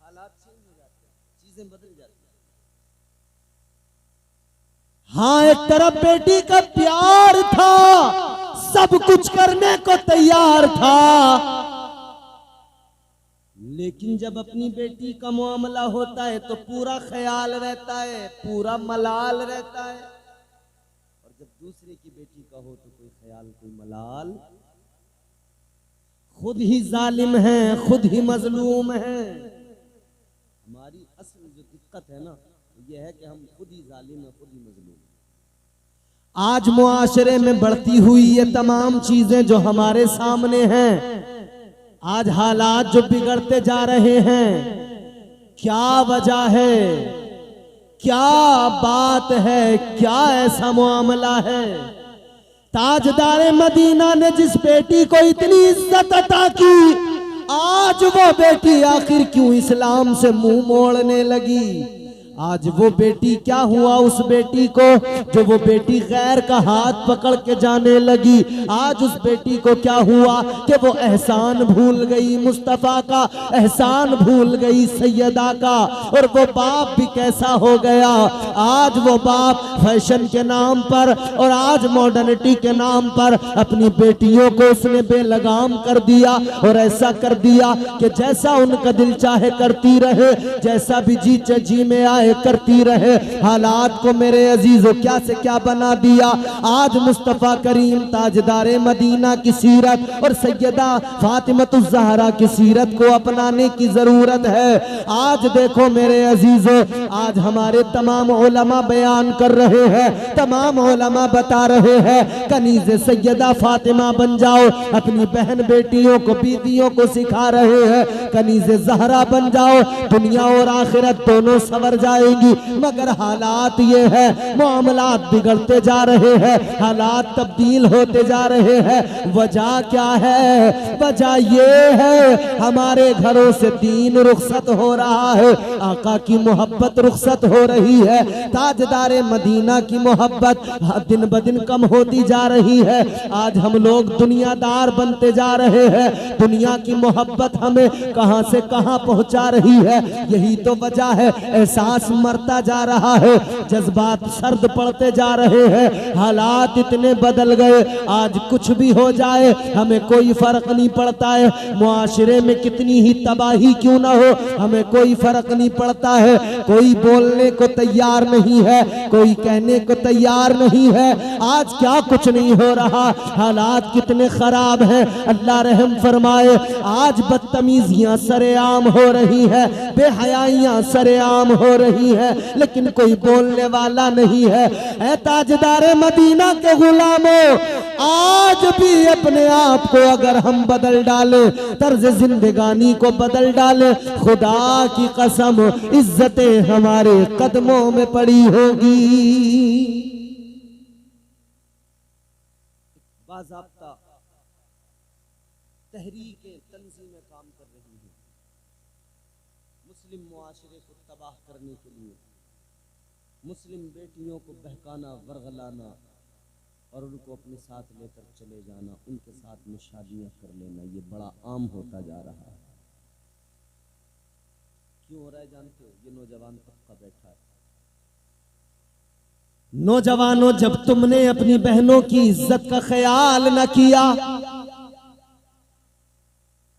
हालात चेंज हो जाते हैं, चीजें बदल जाती हैं। हाँ, एक तरफ बेटी का प्यार था, सब कुछ करने को तैयार था, लेकिन जब अपनी बेटी का मामला होता है तो पूरा ख्याल रहता है, पूरा मलाल रहता है। और जब दूसरे की बेटी का हो तो कोई ख्याल, कोई मलाल। खुद ही जालिम है, खुद ही मजलूम है। हमारी असल जो दिक्कत है ना, ये है कि हम खुद ही जालिम है, खुद ही मजलूम। आज मुआशरे में बढ़ती हुई ये तमाम चीजें जो हमारे सामने हैं, आज हालात जो बिगड़ते जा रहे हैं, क्या वजह है, क्या बात है, क्या ऐसा मामला है? ताजदारे मदीना ने जिस बेटी को इतनी इज्जत अता की, आज वो बेटी आखिर क्यों इस्लाम से मुंह मोड़ने लगी? आज वो बेटी क्या हुआ उस बेटी को, जो वो बेटी गैर का हाथ पकड़ के जाने लगी? आज उस बेटी को क्या हुआ कि वो एहसान भूल गई, मुस्तफा का एहसान भूल गई, सैयदा का। और वो बाप भी कैसा हो गया, आज वो बाप फैशन के नाम पर और आज मॉडर्निटी के नाम पर अपनी बेटियों को उसने बेलगाम कर दिया, और ऐसा कर दिया कि जैसा उनका दिल चाहे करती रहे, जैसा भी जी में आए करती रहे। हालात को मेरे अजीजों क्या से क्या बना दिया। आज मुस्तफा करीम ताजदारे मदीना की सीरत और सैयदा फातिमतुज़ ज़हरा की सीरत को अपनाने की जरूरत है। आज देखो मेरे अजीजों, आज हमारे तमाम उलमा बयान कर रहे हैं, तमाम उलमा बता रहे हैं, कनीज़े सैयदा फातिमा बन जाओ, अपनी बहन बेटियों को, बीवियों को सिखा रहे हैं, कनीज़े ज़हरा बन जाओ, दुनिया और आखिरत दोनों सवर जाएगी। मगर हालात ये है, मामलात बिगड़ते जा रहे हैं, हालात तब्दील होते जा रहे हैं। वजह क्या है? वजह ये है, हमारे घरों से दीन रुखसत हो रहा है, आका की मोहब्बत रुखसत हो रही है, ताजदारे मदीना की मोहब्बत दिन ब दिन कम होती जा रही है। आज हम लोग दुनियादार बनते जा रहे हैं, दुनिया की मोहब्बत हमें कहां से कहां पहुंचा रही है। यही तो वजह है, एहसास मरता जा रहा है, जज्बात सर्द पड़ते जा रहे हैं, हालात इतने बदल गए। आज कुछ भी हो जाए हमें कोई फर्क नहीं पड़ता है, मुआशरे में कितनी ही तबाही क्यों ना हो हमें कोई फर्क नहीं पड़ता है। कोई बोलने को तैयार नहीं है, कोई कहने को तैयार नहीं है। आज क्या कुछ नहीं हो रहा, हालात कितने खराब हैं, अल्लाह रहम फरमाए। आज बदतमीजियां सरेआम हो रही है, बेहयाइयां सरेआम हो रही है, लेकिन कोई बोलने वाला नहीं है। ऐ ताजदारे मदीना के गुलामों, आज भी अपने आप को अगर हम बदल डाले, तर्ज जिंदगानी को बदल डाले, खुदा की कसम इज्जतें हमारे कदमों में पड़ी होगी। बाज़ाब्ता तहरीकें तंजीमें काम कर रही हैं मुस्लिम मुआशरे को तबाह करने के लिए, मुस्लिम बेटियों को बहकाना, वर्गलाना और उनको अपने साथ लेकर चले जाना, उनके साथ में शादियां कर लेना, ये बड़ा आम होता जा रहा है। क्यों हो रहा है जानते हो? ये नौजवान तबका बैठा है। नौजवानों, जब तुमने अपनी बहनों की इज्जत का ख्याल न किया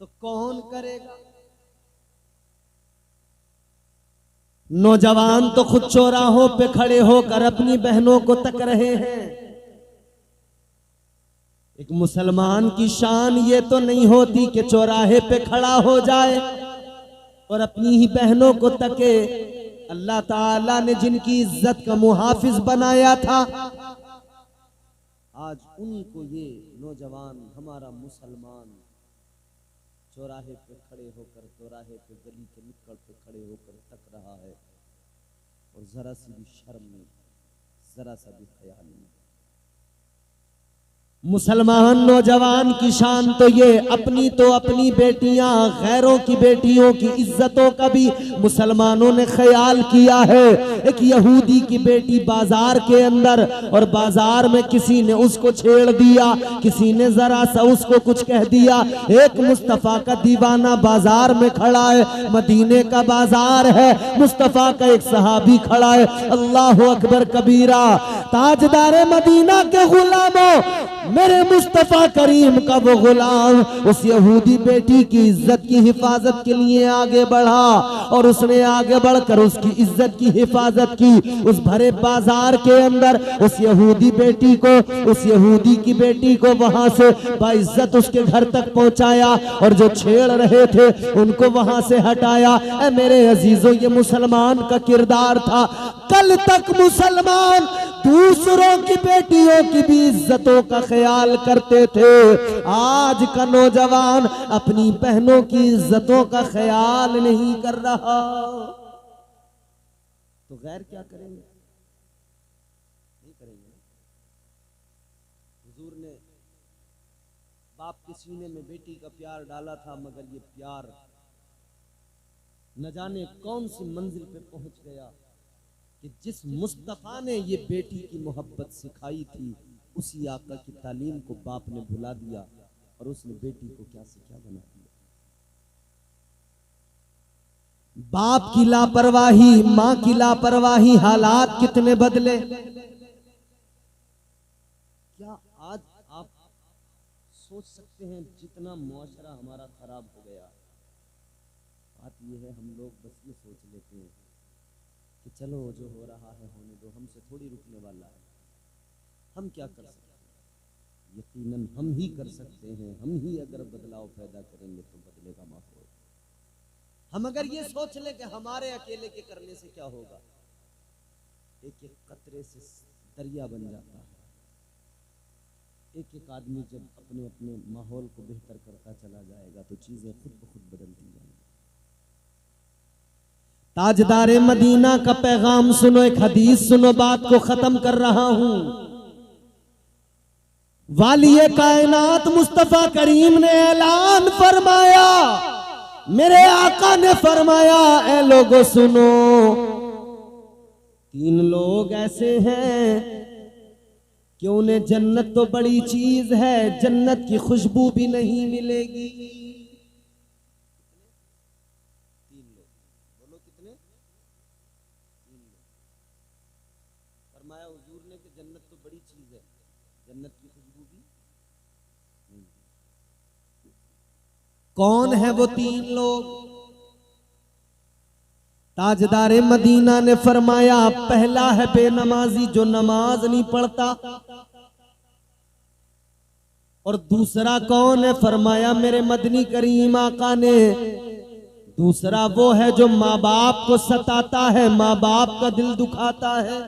तो कौन करेगा? नौजवान तो खुद चौराहों पे खड़े होकर अपनी बहनों को तक रहे हैं। एक मुसलमान की शान ये तो नहीं होती कि चौराहे पे खड़ा हो जाए और अपनी ही बहनों को तके। अल्लाह ताला ने जिनकी इज्जत का मुहाफिज बनाया था, आज उनको ये नौजवान हमारा मुसलमान चौराहे पे खड़े होकर, चौराहे पे गली के नुक्कड़ पे खड़े होकर तक रहा है और जरा सी भी शर्म नहीं, जरा सा भी ख्याल नहीं। मुसलमान नौजवान की शान तो ये अपनी बेटियां, गैरों की बेटियों की इज्जतों का भी मुसलमानों ने ख्याल किया है। एक यहूदी की बेटी बाजार के अंदर, और बाजार में किसी ने उसको छेड़ दिया, किसी ने जरा सा उसको कुछ कह दिया। एक मुस्तफा का दीवाना बाजार में खड़ा है, मदीने का बाजार है, मुस्तफा का एक सहाबी खड़ा है। अल्लाह अकबर कबीरा। ताजदार मदीना के गुलामों, मेरे मुस्तफा करीम का वो गुलाम उस यहूदी बेटी की इज्जत की हिफाजत के लिए आगे बढ़ा और उसने आगे बढ़कर उसकी इज्जत की हिफाजत की। उस भरे बाजार के अंदर उस यहूदी बेटी को, उस यहूदी की बेटी को वहां से बाइज्जत उसके घर तक पहुंचाया और जो छेड़ रहे थे उनको वहां से हटाया। ऐ मेरे अजीजों, ये मुसलमान का किरदार था। कल तक मुसलमान दूसरों की बेटियों की भी इज्जतों का ख्याल करते थे, आज का नौजवान अपनी बहनों की इज्जतों का ख्याल नहीं कर रहा। तो गैर क्या करेंगे? नहीं करेंगे। हुजूर ने बाप के सीने में बेटी का प्यार डाला था, मगर ये प्यार न जाने कौन सी मंजिल पे पहुंच गया कि जिस मुस्तफा ने ये बेटी की मोहब्बत सिखाई थी, उसी आका की तालीम को बाप ने भुला दिया और उसने बेटी को क्या से क्या बना दिया। बाप की लापरवाही, मां की लापरवाही, हालात कितने बदले। क्या आज आप सोच सकते हैं जितना मुआशरा हमारा खराब हो गया? बात यह है, हम लोग बस ये सोच लेते हैं कि चलो जो हो रहा है होने दो, हमसे थोड़ी रुकने वाला है। हम क्या कर सकते हैं? यकीनन हम ही कर सकते हैं। हम ही अगर बदलाव पैदा करेंगे तो बदलेगा माहौल। हम अगर ये सोच लें कि हमारे अकेले के करने से क्या होगा, एक एक कतरे से दरिया बन जाता है। एक एक आदमी जब अपने अपने माहौल को बेहतर करता चला जाएगा तो चीजें खुद ब खुद बदलती जाएंगी। ताजदारे मदीना का पैगाम सुनो, एक हदीस सुनो, बात को खत्म कर रहा हूं। वालिए कायनात मुस्तफा करीम ने ऐलान फरमाया, मेरे आका ने फरमाया, ऐ लोगों सुनो, 3 लोग ऐसे हैं कि उन्हें जन्नत तो बड़ी चीज है, जन्नत की खुशबू भी नहीं मिलेगी। फरमाया हुजूर ने कि जन्नत तो बड़ी चीज है, जन्नत की खुशबू भी नहीं। कौन है वो 3 लोग? ताजदारे मदीना ने फरमाया, पहला है बेनमाजी जो नमाज नहीं पढ़ता, और दूसरा कौन है? फरमाया मेरे मदनी करीम आका ने, दूसरा वो है जो माँ बाप को सताता है, माँ बाप का दिल दुखाता है।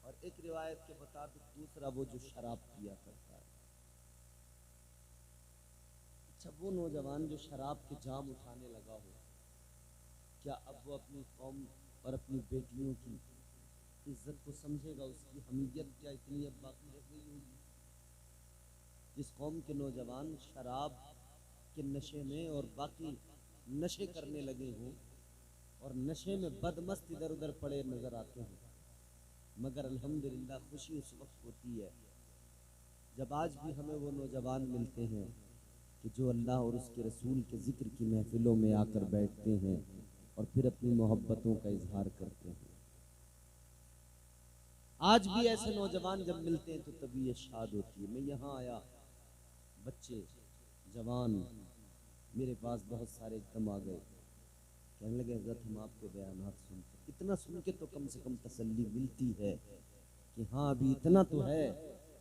और एक रिवायत के मुताबिक दूसरा वो वो जो शराब पिया करता है। अच्छा, वो नौजवान जो शराब के जाम उठाने लगा हो, क्या अब वो अपनी कौम और अपनी बेटियों की इज्जत को समझेगा? उसकी हमीयत क्या इतनी अब बाकी रह गई होगी? जिस कौम के नौजवान शराब के नशे में और बाकी नशे करने लगे हों और नशे में बदमस्त इधर उधर पड़े नजर आते हैं, मगर अल्हम्दुलिल्लाह खुशी उस वक्त होती है जब आज भी हमें वो नौजवान मिलते हैं कि जो अल्लाह और उसके रसूल के ज़िक्र की महफिलों में आकर बैठते हैं और फिर अपनी मोहब्बतों का इजहार करते हैं। आज भी ऐसे नौजवान जब मिलते हैं तो तबीयत शाद होती है। मैं यहाँ आया, बच्चे जवान मेरे पास बहुत सारे एकदम आ गए, कहने लगे हज़रत हम आपके बयानात सुनते, इतना सुन के तो कम से कम तसल्ली मिलती है कि हाँ अभी इतना तो है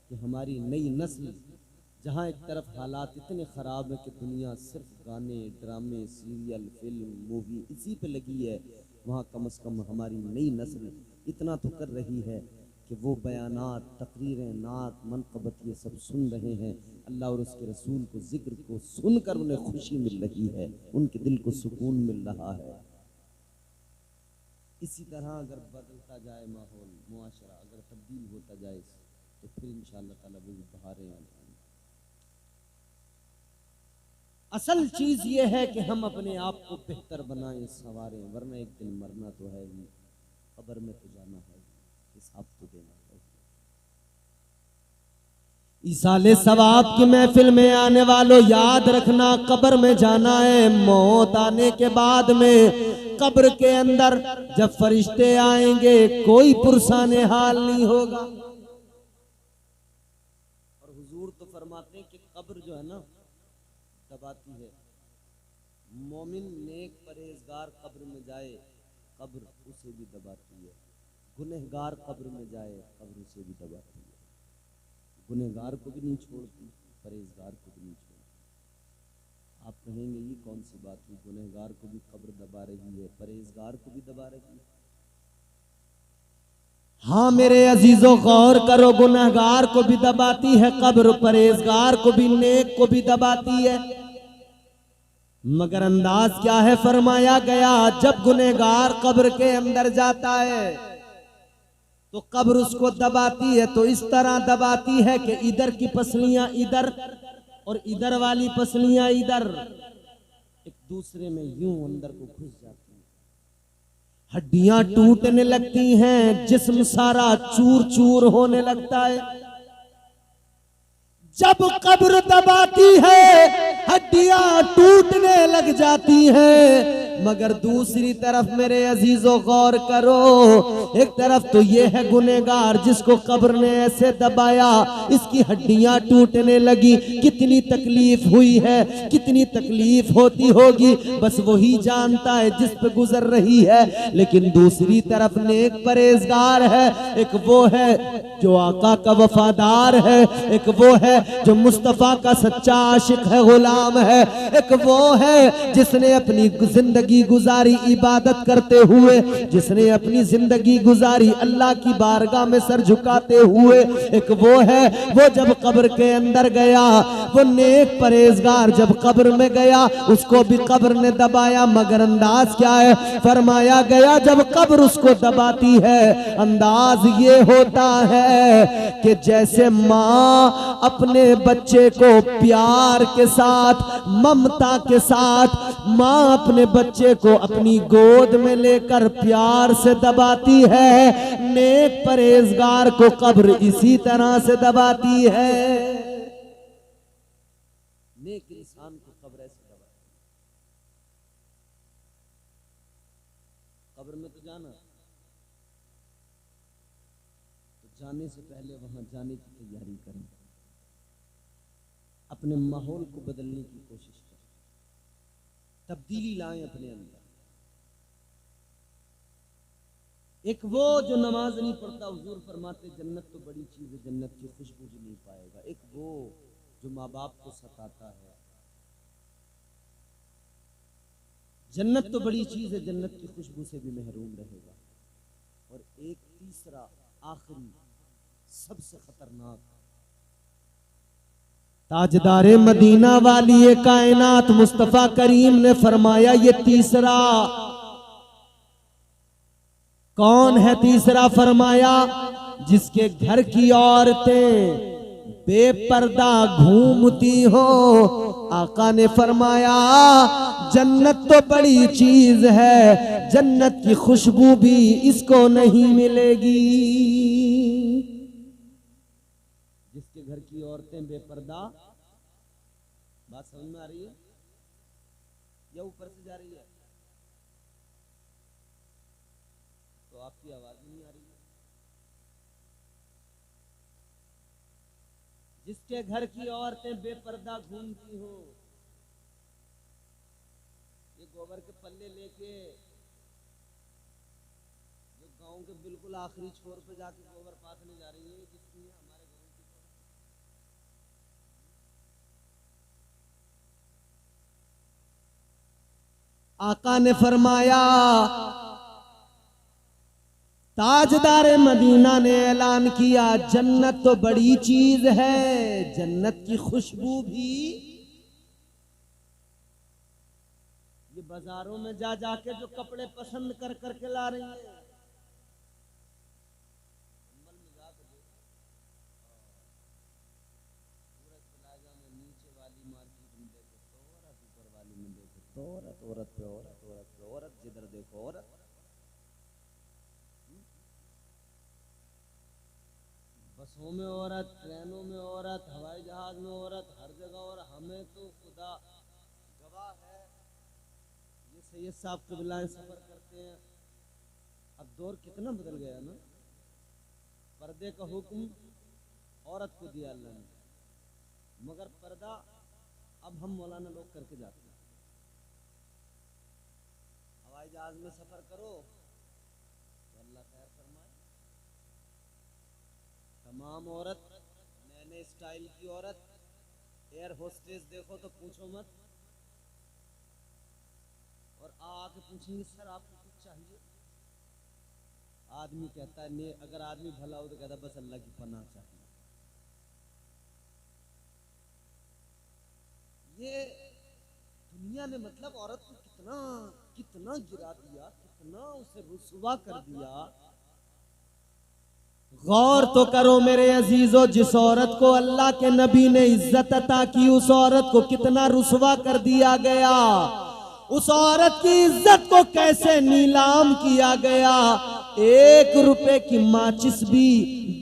कि हमारी नई नस्ल, जहाँ एक तरफ हालात इतने ख़राब हैं कि दुनिया सिर्फ गाने, ड्रामे, सीरियल, फिल्म, मूवी इसी पे लगी है, वहाँ कम से कम हमारी नई नस्ल इतना तो कर रही है कि वो बयानात, तकरीरें, नात, मनक़बत ये सब सुन रहे हैं। अल्लाह और उसके रसूल को, ज़िक्र को सुनकर उन्हें खुशी मिल रही है, उनके दिल को सुकून मिल रहा है। इसी तरह अगर बदलता जाए माहौल, मुआशरा अगर तब्दील होता जाए तो फिर इंशाअल्लाह ताला वो बहारें आ जाएंगी। असल चीज़ ये है कि हम अपने आप को बेहतर बनाएं, संवारें, वरना एक दिन मरना तो है ही, कब्र में तो जाना है, हिसाब तो देना है। इसाले सवाब की महफिल में आने वालों, याद रखना कब्र में जाना है। मौत आने के बाद में कब्र के अंदर जब फरिश्ते आएंगे कोई पुरसाने हाल नहीं होगा। और हुजूर तो फरमाते हैं कि कब्र जो है ना दबाती है। मोमिन नेक परहेजगार कब्र में जाए, कब्र उसे भी दबाती है। गुनहगार कब्र में जाए, कब्र उसे भी दबाती है। गुनहगार को भी नहीं छोड़ती, परहेजगार को भी नहीं छोड़ती। आप कहेंगे ये कौन सी बात हुई, गुनहगार को भी कब्र दबा रही है, परहेजगार को भी दबा रही है। हाँ मेरे अजीजों गौर करो, गुनहगार को भी दबाती है कब्र, परहेजगार को भी, नेक को भी दबाती है। मगर अंदाज क्या है, फरमाया गया जब गुनहगार कब्र के अंदर जाता है तो कब्र उसको दबाती है, तो इस तरह दबाती है कि इधर की पसलियां इधर और इधर वाली पसलियां इधर एक दूसरे में यूं अंदर को घुस जाती हैं, हड्डियां टूटने लगती हैं, जिस्म सारा चूर चूर होने लगता है। जब कब्र दबाती है हड्डियां टूटने लग जाती हैं, मगर दूसरी तरफ मेरे अजीजों गौर करो, एक तरफ तो ये है गुनहगार जिसको कब्र ने ऐसे दबाया, इसकी हड्डियां टूटने लगी, कितनी तकलीफ हुई है, कितनी तकलीफ होती होगी बस वही जानता है जिस पे गुजर रही है। लेकिन दूसरी तरफ नेक परहेजगार है, एक वो है जो आका का वफादार है, एक वो है जो मुस्तफा का सच्चा आशिक है, गुलाम है, एक वो है जिसने अपनी जिंदगी गुजारी इबादत करते हुए, जिसने अपनी जिंदगी गुजारी अल्लाह की बारगाह में सर झुकाते हुए, एक वो है वो जब कब्र के अंदर गया, वो नेक परहेजगार जब कब्र में गया उसको भी कब्र ने दबाया, मगर अंदाज क्या है, फरमाया गया जब कब्र उसको दबाती है अंदाज ये होता है कि जैसे माँ अपने बच्चे को प्यार के साथ, ममता के साथ, माँ अपने बच्चे को अपनी गोद में लेकर प्यार से दबाती है, नेक परहेजगार को कब्र इसी तरह से दबाती है। नेक इंसान को कब्र ऐसे दबाती है। कब्र में तो जाना, तो जाने से पहले वहां जाने की तैयारी करें, अपने माहौल को बदलने की कोशिश करें, तब्दीली लाएं अपने अंदर। एक वो जो नमाज नहीं पढ़ता, हुजूर फरमाते जन्नत तो बड़ी चीज है, जन्नत की खुशबू भी नहीं पाएगा। एक वो जो माँ बाप को सताता है, जन्नत तो बड़ी चीज है, जन्नत की खुशबू से भी महरूम रहेगा। और एक तीसरा आखिरी सबसे खतरनाक ताजदारे मदीना वाली ये कायनात मुस्तफा करीम ने फरमाया ये तीसरा कौन है? तीसरा फरमाया जिसके घर की औरतें बेपर्दा घूमती हो। आका ने फरमाया जन्नत तो बड़ी चीज है, जन्नत की खुशबू भी इसको नहीं मिलेगी। जिसके घर की औरतें बेपर्दा, बात समझ में आ रही है या ऊपर से जा रही है? तो आपकी आवाज नहीं आ रही है। जिसके घर की औरतें बेपर्दा घूमती हो, ये गोबर के पल्ले लेके जो गांव के बिल्कुल आखिरी छोर पे जाके गोबर पाथने जा रही है, किसकी है? हमारे घरों की। आका ने फरमाया, ताजदारे मदीना ने ऐलान किया जन्नत तो बड़ी चीज है, जन्नत की खुशबू भी। ये बाजारों में जा जाके जो कपड़े पसंद कर करके ला रही है, नीचे वाली मार्केट में देखो तो औरत, ऊपर वाली में देखो तो औरत, औरत पे औरत, औरत पे औरत, जिधर देखो औरत। बसों में औरत, ट्रेनों में औरत, हवाई जहाज में औरत, हर जगह। और हमें तो खुदा गवाह है, ये सैयद साहब क़िबला सफर करते हैं। अब दौर कितना बदल गया ना। पर्दे का हुक्म औरत को दिया अल्लाह ने, मगर पर्दा अब हम मौलाना लोग करके जाते हैं। हवाई जहाज में सफर करो तो अल्लाह खैर फरमाए। तमाम औरत नए नए स्टाइल की औरत, एयर होस्टेस देखो तो पूछो मत। और आके पूछेंगे सर आपको कुछ चाहिए? आदमी कहता है नहीं, अगर आदमी भला हो तो कहता बस अल्लाह की पनाह चाहिए। ये दुनिया ने मतलब औरत को कितना कितना गिरा दिया, कितना उसे रुसवा कर दिया। गौर तो करो मेरे अजीजों, जिस औरत को अल्लाह के नबी ने इज्जत अता की, उस औरत को कितना रुसवा कर दिया गया। उस औरत की इज्जत को कैसे नीलाम किया गया। 1 रुपए की माचिस भी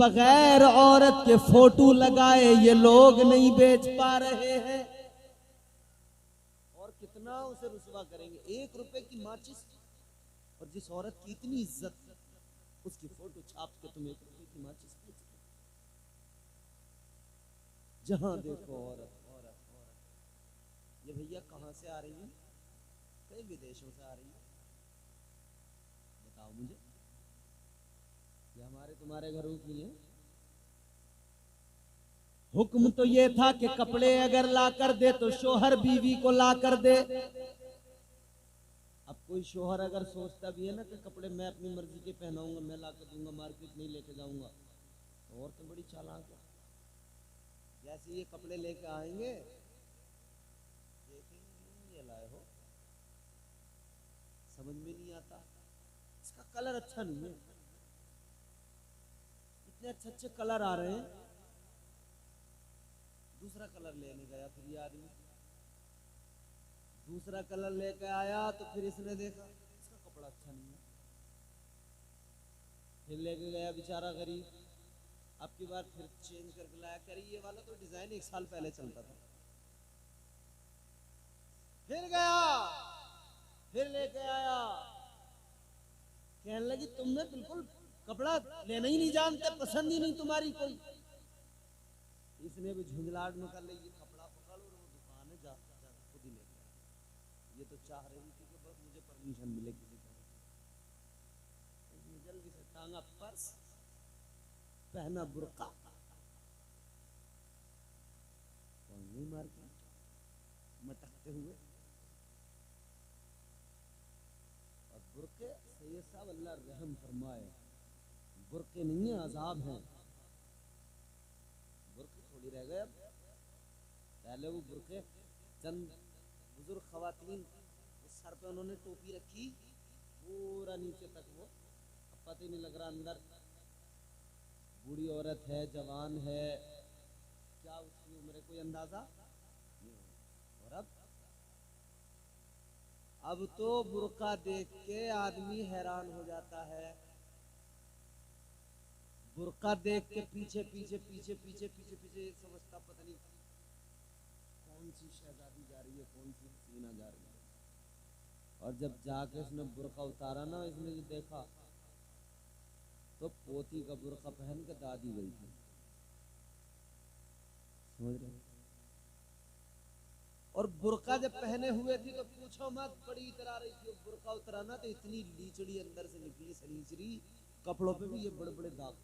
बगैर औरत के फोटो लगाए ये लोग नहीं बेच पा रहे हैं। और कितना उसे रुसवा करेंगे। 1 रुपए की माचिस, और जिस औरत की इतनी इज्जत, उसकी फोटो छाप के तुम 1 रुपए की माचिस बेच दो। जहां देखो औरत, औरत, औरत। ये भैया कहां से आ रही है? कई विदेशों से आ रही है। बताओ मुझे, ये हमारे तुम्हारे घरों की है? हुक्म तो ये था कि कपड़े अगर ला कर दे तो शोहर बीवी को ला कर दे। अब कोई शोहर अगर सोचता भी है ना कि कपड़े मैं अपनी मर्जी के पहनाऊंगा, मैं ला कर दूंगा, मार्केट नहीं लेके जाऊंगा, तो और तो बड़ी चालाक है। जैसे ये कपड़े लेके आएंगे, देखेंगे ये लाए हो, समझ में नहीं आता, इसका कलर अच्छा नहीं है, इतने अच्छे अच्छे कलर आ रहे हैं। दूसरा कलर लेने गया, फिर ये आदमी दूसरा कलर लेके आया, तो फिर इसने देखा इसका कपड़ा अच्छा नहीं है, फिर लेके गया बेचारा गरीब। अब की बार फिर चेंज करके लाया, करी ये वाला तो डिजाइन 1 साल पहले चलता था। फिर गया, फिर लेके आया, कहने लगी तुमने बिल्कुल कपड़ा लेना ही नहीं जानते, पसंद ही नहीं तुम्हारी कोई। इसने भी झुंझलाहट में कर ली, कपड़ा पकड़ और वो दुकान है, जा खुद ही लेके आया। ये तो चाह रही थी कि बस मुझे परमिशन मिले किसी तरह। जल्दी से टांगा पर्स, पहना बुर्का, मार्केट मटकते हुए। और बुर्के सैयद साहब अल्लाह रहम फरमाए, बुर्के नहीं है, अजाब हैं। बुर्के थोड़ी रह गए अब। पहले वो बुरके चंद बुजुर्ग खवातीन सर पे उन्होंने टोपी रखी पूरा नीचे तक, वो पता ही नहीं लग रहा अंदर बूढ़ी औरत है जवान है, क्या उसकी उम्र है कोई अंदाजा नहीं। और अब तो बुर्का देख के आदमी हैरान हो जाता है। बुर्का देख के पीछे पीछे पीछे पीछे पीछे पीछे एक समझता पता नहीं कौन सी शहजादी जा रही है, कौन सी हसीना जा रही है। और जब जाके उसने बुर्का उतारा ना, इसने जो देखा तो पोती का बुर्का पहन के दादी गई थी, समझ रहे। और बुर्का जब पहने हुए थी तो पूछो मत, बड़ी इतरा रही थी। बुर्का उतराना तो इतनी लीचड़ी अंदर से निकली, सलीचड़ी, कपड़ों पे भी ये बड़े बड़े दाग।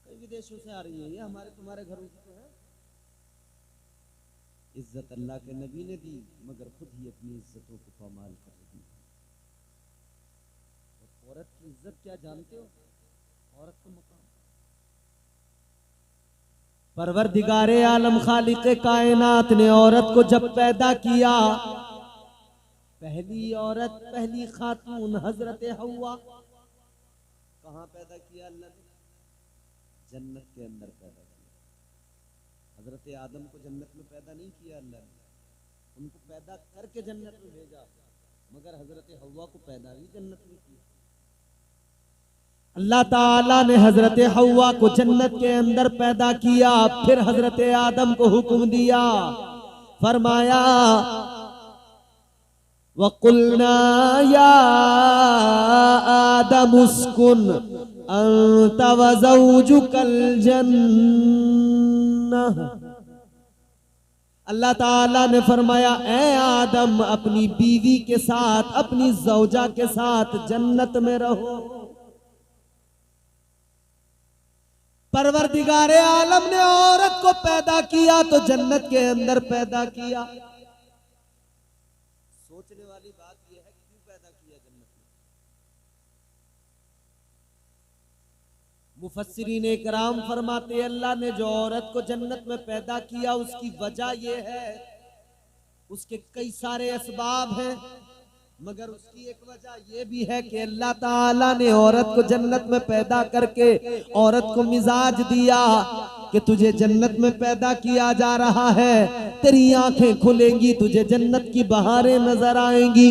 कई विदेशों से आ रही है ये, हमारे तुम्हारे घरों की तो है। इज्जत अल्लाह के नबी ने दी, मगर खुद ही अपनी इज्जतों को पामाल कर रही है। और औरत की इज्जत क्या जानते हो? औरत का मकाम, परवरदिगारे आलम खालिक़े कायनात ने औरत को जब पैदा किया, पहली औरत, पहली खातून हजरत हव्वा, कहाँ पैदा किया अल्लाह ने? जन्नत के अंदर पैदा किया। हजरत आदम को जन्नत में पैदा नहीं किया अल्लाह ने, उनको पैदा करके जन्नत में भेजा, मगर हजरत हव्वा को पैदा भी जन्नत में किया। अल्लाह ताला ने हजरत हव्वा को जन्नत के अंदर पैदा किया, फिर हजरत आदम को हुक्म दिया, फरमाया वकुलना या आदम उस्कुन अंत व ज़ौजुकल जन्नह। अल्लाह ताला ने फरमाया, ए आदम अपनी बीवी के साथ, अपनी ज़ौजा के साथ जन्नत में रहो। परवरदिगारे आलम ने औरत को पैदा किया तो जन्नत के अंदर पैदा किया। सोचने वाली बात यह है कि क्यों पैदा किया जन्नत में। मुफस्सिरीन इकराम फरमाते हैं, अल्लाह ने जो औरत को जन्नत में पैदा किया उसकी वजह यह है, उसके कई सारे असबाब हैं, मगर उसकी एक वजह यह भी है कि अल्लाह ताला ने औरत को जन्नत में पैदा करके औरत को मिजाज दिया कि तुझे जन्नत में पैदा किया जा रहा है, तेरी आंखें खुलेंगी, तुझे जन्नत की बहारें नजर आएंगी।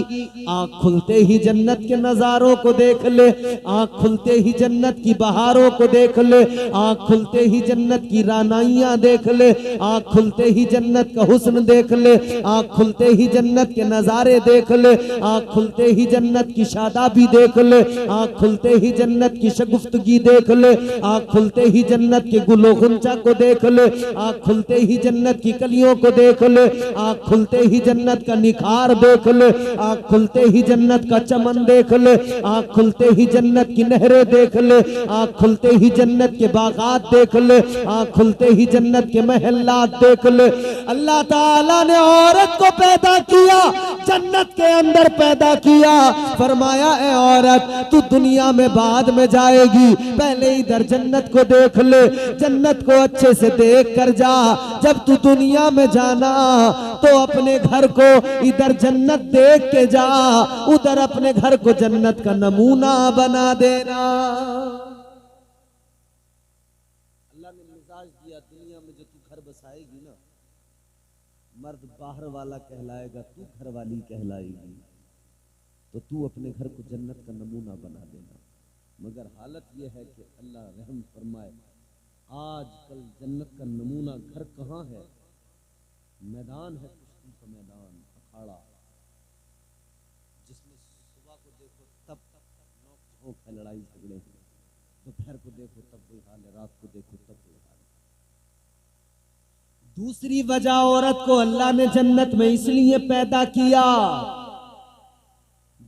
आंख खुलते ही जन्नत के नजारों को देख ले, आंख खुलते ही जन्नत की बहारों को देख ले, आंख खुलते ही जन्नत की रानाइयां देख ले, आंख खुलते ही जन्नत का हुस्न देख ले, आंख खुलते ही जन्नत के नजारे देख ले, आंख खुलते ही जन्नत की शादाबी देख ले, आंख खुलते ही जन्नत की शगुफ्तगी देख ले, आंख खुलते ही जन्नत के गुलो गुंचा को देख ले, आंख खुलते ही जन्नत की कलियों को देख ले, आंख खुलते ही जन्नत का निखार देख ले, आंख खुलते ही जन्नत का चमन देख ले, आंख खुलते ही जन्नत की नहरें देख ले, आंख खुलते ही जन्नत के बागात देख ले, आंख खुलते ही जन्नत के महल्लात देख ले। अल्लाह ताला ने औरत को पैदा किया, जन्नत के अंदर पैदा किया, फरमाया ए औरत तू दुनिया में बाद में जाएगी, पहले इधर जन्नत को देख ले, जन्नत को अच्छे से देख कर जा। जब तू दुनिया में जाना तो अपने घर को इधर जन्नत देख के जा, उधर अपने घर को जन्नत का नमूना बना देना। अल्लाह ने मिजाज दिया, दुनिया में जो तू घर बसाएगी ना, मर्द बाहर वाला कहलाएगा, तू घर वाली कहलाएगी, तो तू अपने घर को जन्नत का नमूना बना देना। मगर हालत यह है कि अल्लाह रहम फरमाए, आजकल जन्नत का नमूना घर कहाँ है? मैदान है, कुश्ती का मैदान, अखाड़ा, जिसमें सुबह को देखो तब नोक झोंक है, लड़ाई झगड़े हैं, दोपहर को देखो तब कोई हाल है, रात को देखो तब कोई हाल है। दूसरी वजह, औरत को अल्लाह ने जन्नत में इसलिए पैदा किया,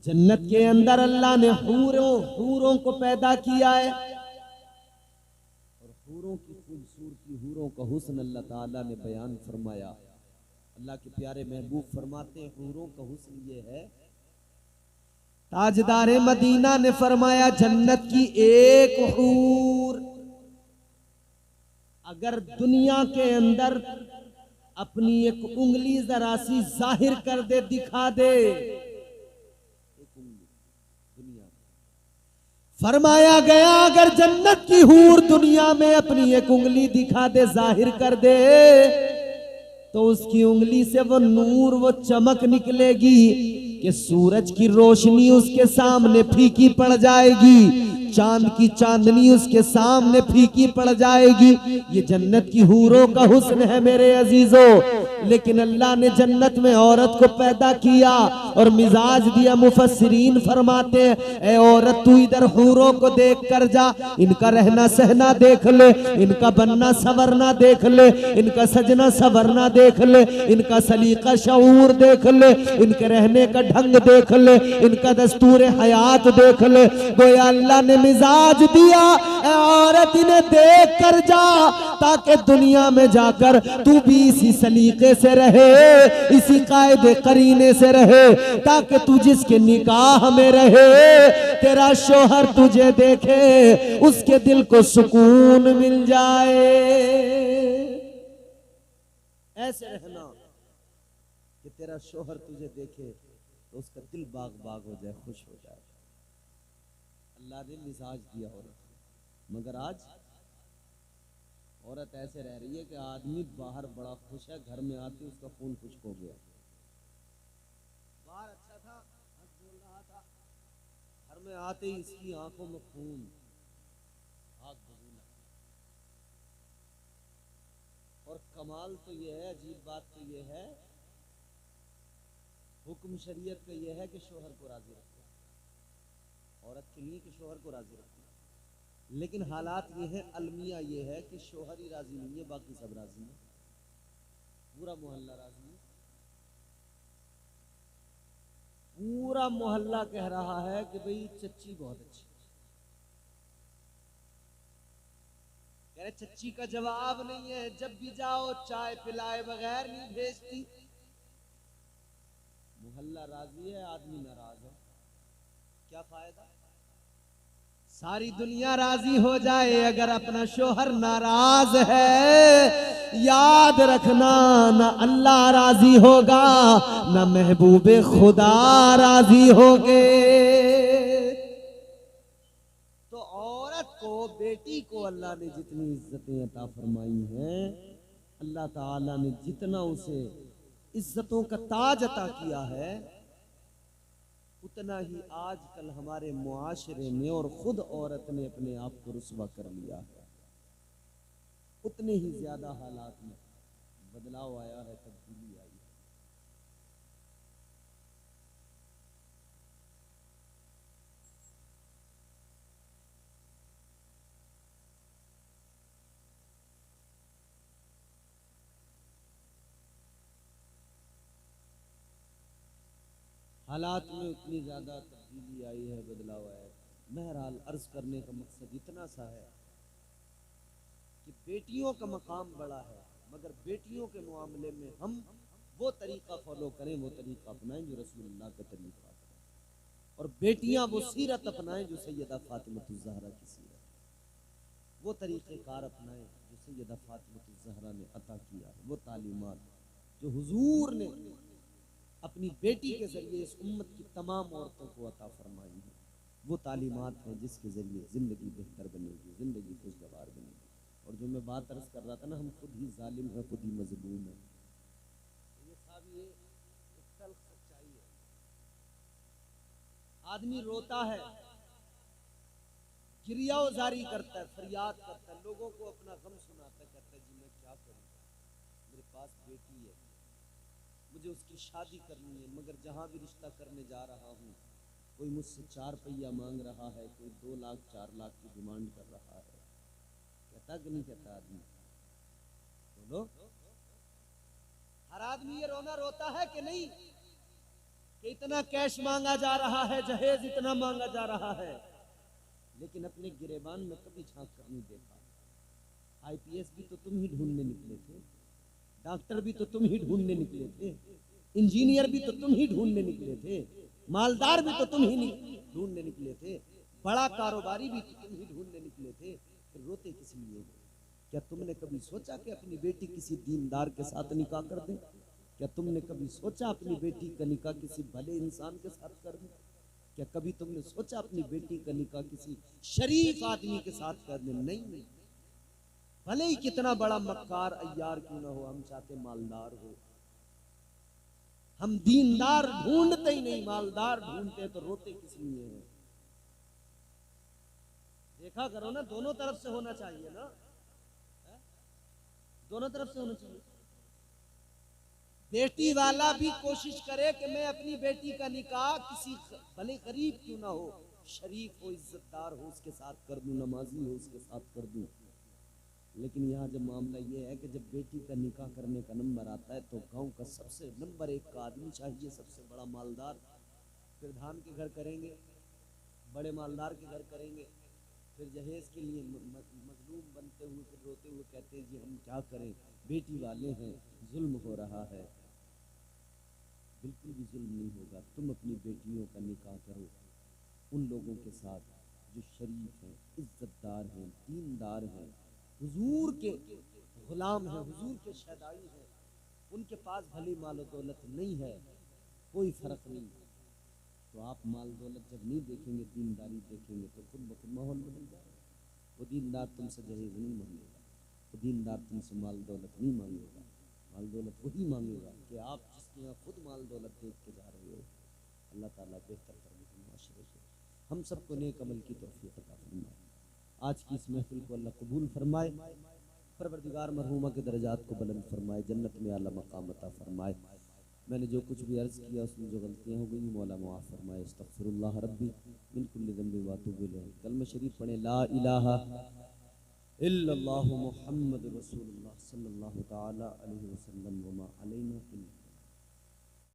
जन्नत के अंदर अल्लाह ने हूरों को पैदा किया है, और हूरों की खूबसूरती, हूरों का हुस्न अल्लाह ताला ने बयान फरमाया। अल्लाह के प्यारे महबूब फरमाते हैं, हूरों का हुस्न ये है, ताजदारे मदीना ने फरमाया, जन्नत की एक हूर अगर दुनिया के अंदर अपनी एक उंगली जरा सी जाहिर कर दे, दिखा दे, एक उंगली दुनिया में, फरमाया गया अगर जन्नत की हूर दुनिया में अपनी एक उंगली दिखा दे, जाहिर कर दे, तो उसकी उंगली से वो नूर, वो चमक निकलेगी कि सूरज की रोशनी उसके सामने फीकी पड़ जाएगी, चांद की चांदनी उसके सामने फीकी पड़ जाएगी। ये जन्नत की हूरों का हुस्न है मेरे अजीजों। लेकिन अल्लाह ने जन्नत में औरत को पैदा किया और मिजाज दिया। मुफस्सिरीन फरमाते हैं, ए औरत तू इधर हूरों को देख कर जा, इनका रहना सहना देख ले, इनका बनना संवरना देख ले, इनका सजना संवरना देख ले, इनका सलीका शऊर देख ले, इनके रहने का ढंग देख ले, इनका दस्तूर हयात देख ले। गोया अल्लाह ने मिजाज दिया, औरत इन्हें देख कर जा, ताकि दुनिया में जाकर तू भी इसी सलीके से रहे, इसी कायदे करीने से रहे, ताकि तू जिसके निकाह में रहे, तेरा शोहर तुझे देखे, उसके दिल को सुकून मिल जाए। ऐसे रहना कि तेरा शोहर तुझे देखे तो उसका दिल बाग बाग हो जाए, खुश हो जाए। अल्लाह ने मिजाज दिया औरत, मगर आज औरत ऐसे रह रही है कि आदमी बाहर बड़ा खुश है, घर में आते उसका खून खुश्क हो गया। बाहर अच्छा था, हंस बोल रहा था, घर में आते ही इसकी आंखों में खून, आग बबूला। और कमाल तो ये है, अजीब बात तो ये है, हुक्म शरीयत का ये है कि शोहर को राजी रखो, औरत के लिए कि शोहर को राजी रखो। लेकिन हालात ये है, अलमिया ये है कि शोहर ही राजी नहीं है, बाकी सब राजी है, पूरा मोहल्ला राजी है। पूरा मोहल्ला कह रहा है कि भाई चच्ची बहुत अच्छी, कह रहे चच्ची का जवाब नहीं है, जब भी जाओ चाय पिलाए बगैर नहीं भेजती। मोहल्ला राजी है, आदमी नाराज है, क्या फायदा? सारी दुनिया राजी हो जाए, अगर अपना शोहर नाराज है, याद रखना ना अल्लाह राजी होगा, ना महबूबे खुदा राजी होगे। तो औरत को, बेटी को अल्लाह ने जितनी इज्जतें अता फरमाई हैं, अल्लाह ताला ने जितना उसे इज्जतों का ताज अता किया है, उतना ही आजकल हमारे मुआशरे में और खुद औरत ने अपने आप को रुस्वा कर लिया है। उतने ही ज्यादा हालात में बदलाव आया है, तब्दीली आई है। हालात में उतनी ज़्यादा तब्दीली आई है, बदलाव आया है। बहरहाल अर्ज करने का मकसद इतना सा है कि बेटियों का मकाम बड़ा है, मगर बेटियों के मामले में हम वो तरीका फॉलो करें, वो तरीका अपनाएं जो रसूलुल्लाह का तरीका है, और बेटियां वो सीरत अपनाएं जो सैयदा फातिमा ज़हरा की सीरत, वो तरीक़ेकार अपनाएं जो सैयदा फातिमा ज़हरा ने अता किया है, वो तालीमात जो हुजूर ने अपनी बेटी के जरिए इस उम्मत की तमाम औरतों को अता फरमाई है, वो तालीमात हैं जिसके जरिए ज़िंदगी बेहतर बनेगी, ज़िंदगी खुशगवार बनेगी। और जो मैं बात अर्ज कर रहा था ना, हम खुद ही जालिम हैं, खुद ही मजलूम हैं, ये साहब ये एक तल्ख सच्चाई है। आदमी रोता है, गिरियावजारी करता है, फरियाद करता है, लोगों को अपना गम सुनाता है, कहता है जी मैं क्या करूँ, मेरे पास बेटी है, मुझे उसकी शादी करनी है, मगर जहाँ भी रिश्ता करने जा रहा हूँ कोई मुझसे 4 पहिया मांग रहा है, कोई 2 लाख 4 लाख की डिमांड कर रहा है। कहता कि नहीं कहता आदमी? बोलो, हर आदमी ये रोना रोता है कि नहीं कि इतना कैश मांगा जा रहा है, जहेज इतना मांगा जा रहा है, लेकिन अपने गिरेबान में कभी झांक कर नहीं देखा। IPS भी तो तुम ही ढूंढने निकले थे, डॉक्टर भी तो तुम ही ढूंढने निकले थे, इंजीनियर भी तो तुम ही ढूंढने निकले थे, मालदार भी तो तुम ही ढूंढने निकले थे, बड़ा कारोबारी भी तो तुम ही ढूंढने निकले थे। फिर रोते किस लिए? क्या तुमने कभी सोचा कि अपनी बेटी किसी दीनदार के साथ निकाह कर दे? क्या तुमने कभी सोचा अपनी बेटी का निकाह किसी भले इंसान के साथ कर दे? क्या कभी तुमने सोचा अपनी बेटी का निकाह किसी शरीफ आदमी के साथ कर दे? नहीं, भले ही कितना बड़ा मक्कार अय्यार क्यों ना हो, हम चाहते मालदार हो। हम दीनदार ढूंढते ही नहीं, मालदार ढूंढते तो रोते किस लिए हैं? देखा करो ना, दोनों तरफ से होना चाहिए ना, दोनों तरफ से होना चाहिए। बेटी वाला भी कोशिश करे कि मैं अपनी बेटी का निकाह किसी भले गरीब क्यों ना हो, शरीफ हो, इज्जतदार हो, उसके साथ कर दूं, नमाजी हो उसके साथ कर दूं। लेकिन यहाँ जब मामला ये है कि जब बेटी का निकाह करने का नंबर आता है तो गांव का सबसे नंबर 1 का आदमी चाहिए, सबसे बड़ा मालदार। फिर धाम के घर करेंगे, बड़े मालदार के घर करेंगे, फिर जहेज के लिए मजलूम बनते हुए फिर रोते हुए कहते हैं जी हम क्या करें, बेटी वाले हैं, जुल्म हो रहा है। बिल्कुल भी जुल्म नहीं होगा। तुम अपनी बेटियों का निकाह करो उन लोगों के साथ जो शरीफ हैं, इज्जतदार हैं, दीनदार हैं, हुजूर के गुलाम हैं, हुजूर के शहदाई हैं। उनके पास भली माल और दौलत नहीं है, कोई फर्क नहीं। तो आप माल दौलत जब नहीं देखेंगे, दीनदारी देखेंगे तो खुद ब खुद माहौल बदल जाएगा। वो दीनदार तुमसे जहेज नहीं मांगेगा, वो दीनदार तुमसे माल दौलत नहीं मांगेगा। माल दौलत वही मांगेगा कि आप जिसके यहाँ खुद माल दौलत देख के जा रहे हो। अल्लाह ताला बेहतर करने माशरे से हम सबको नेक अमल की तौफीक अता फरमाए। आज की इस महफिल को अल्लाह कबूल फरमाए, परवरदिगार मरहूमा के दर्जात को बुलंद फरमाए, जन्नत में आला मकाम अता फरमाए। मैंने जो कुछ भी अर्ज़ किया उसमें जो गलतियाँ हो गई मौला मुआफ़ फरमाए। अस्तग़फिरुल्लाह रब्बी मिन कुल्लि ज़ंबि व अतूबु इलैह। कलमा शरीफ पढ़ें, ला इलाहा इल्लल्लाहु मुहम्मदुर रसूलुल्लाह सल्लल्लाहु तआला अलैहि वसल्लम व मा अलैना इल्ला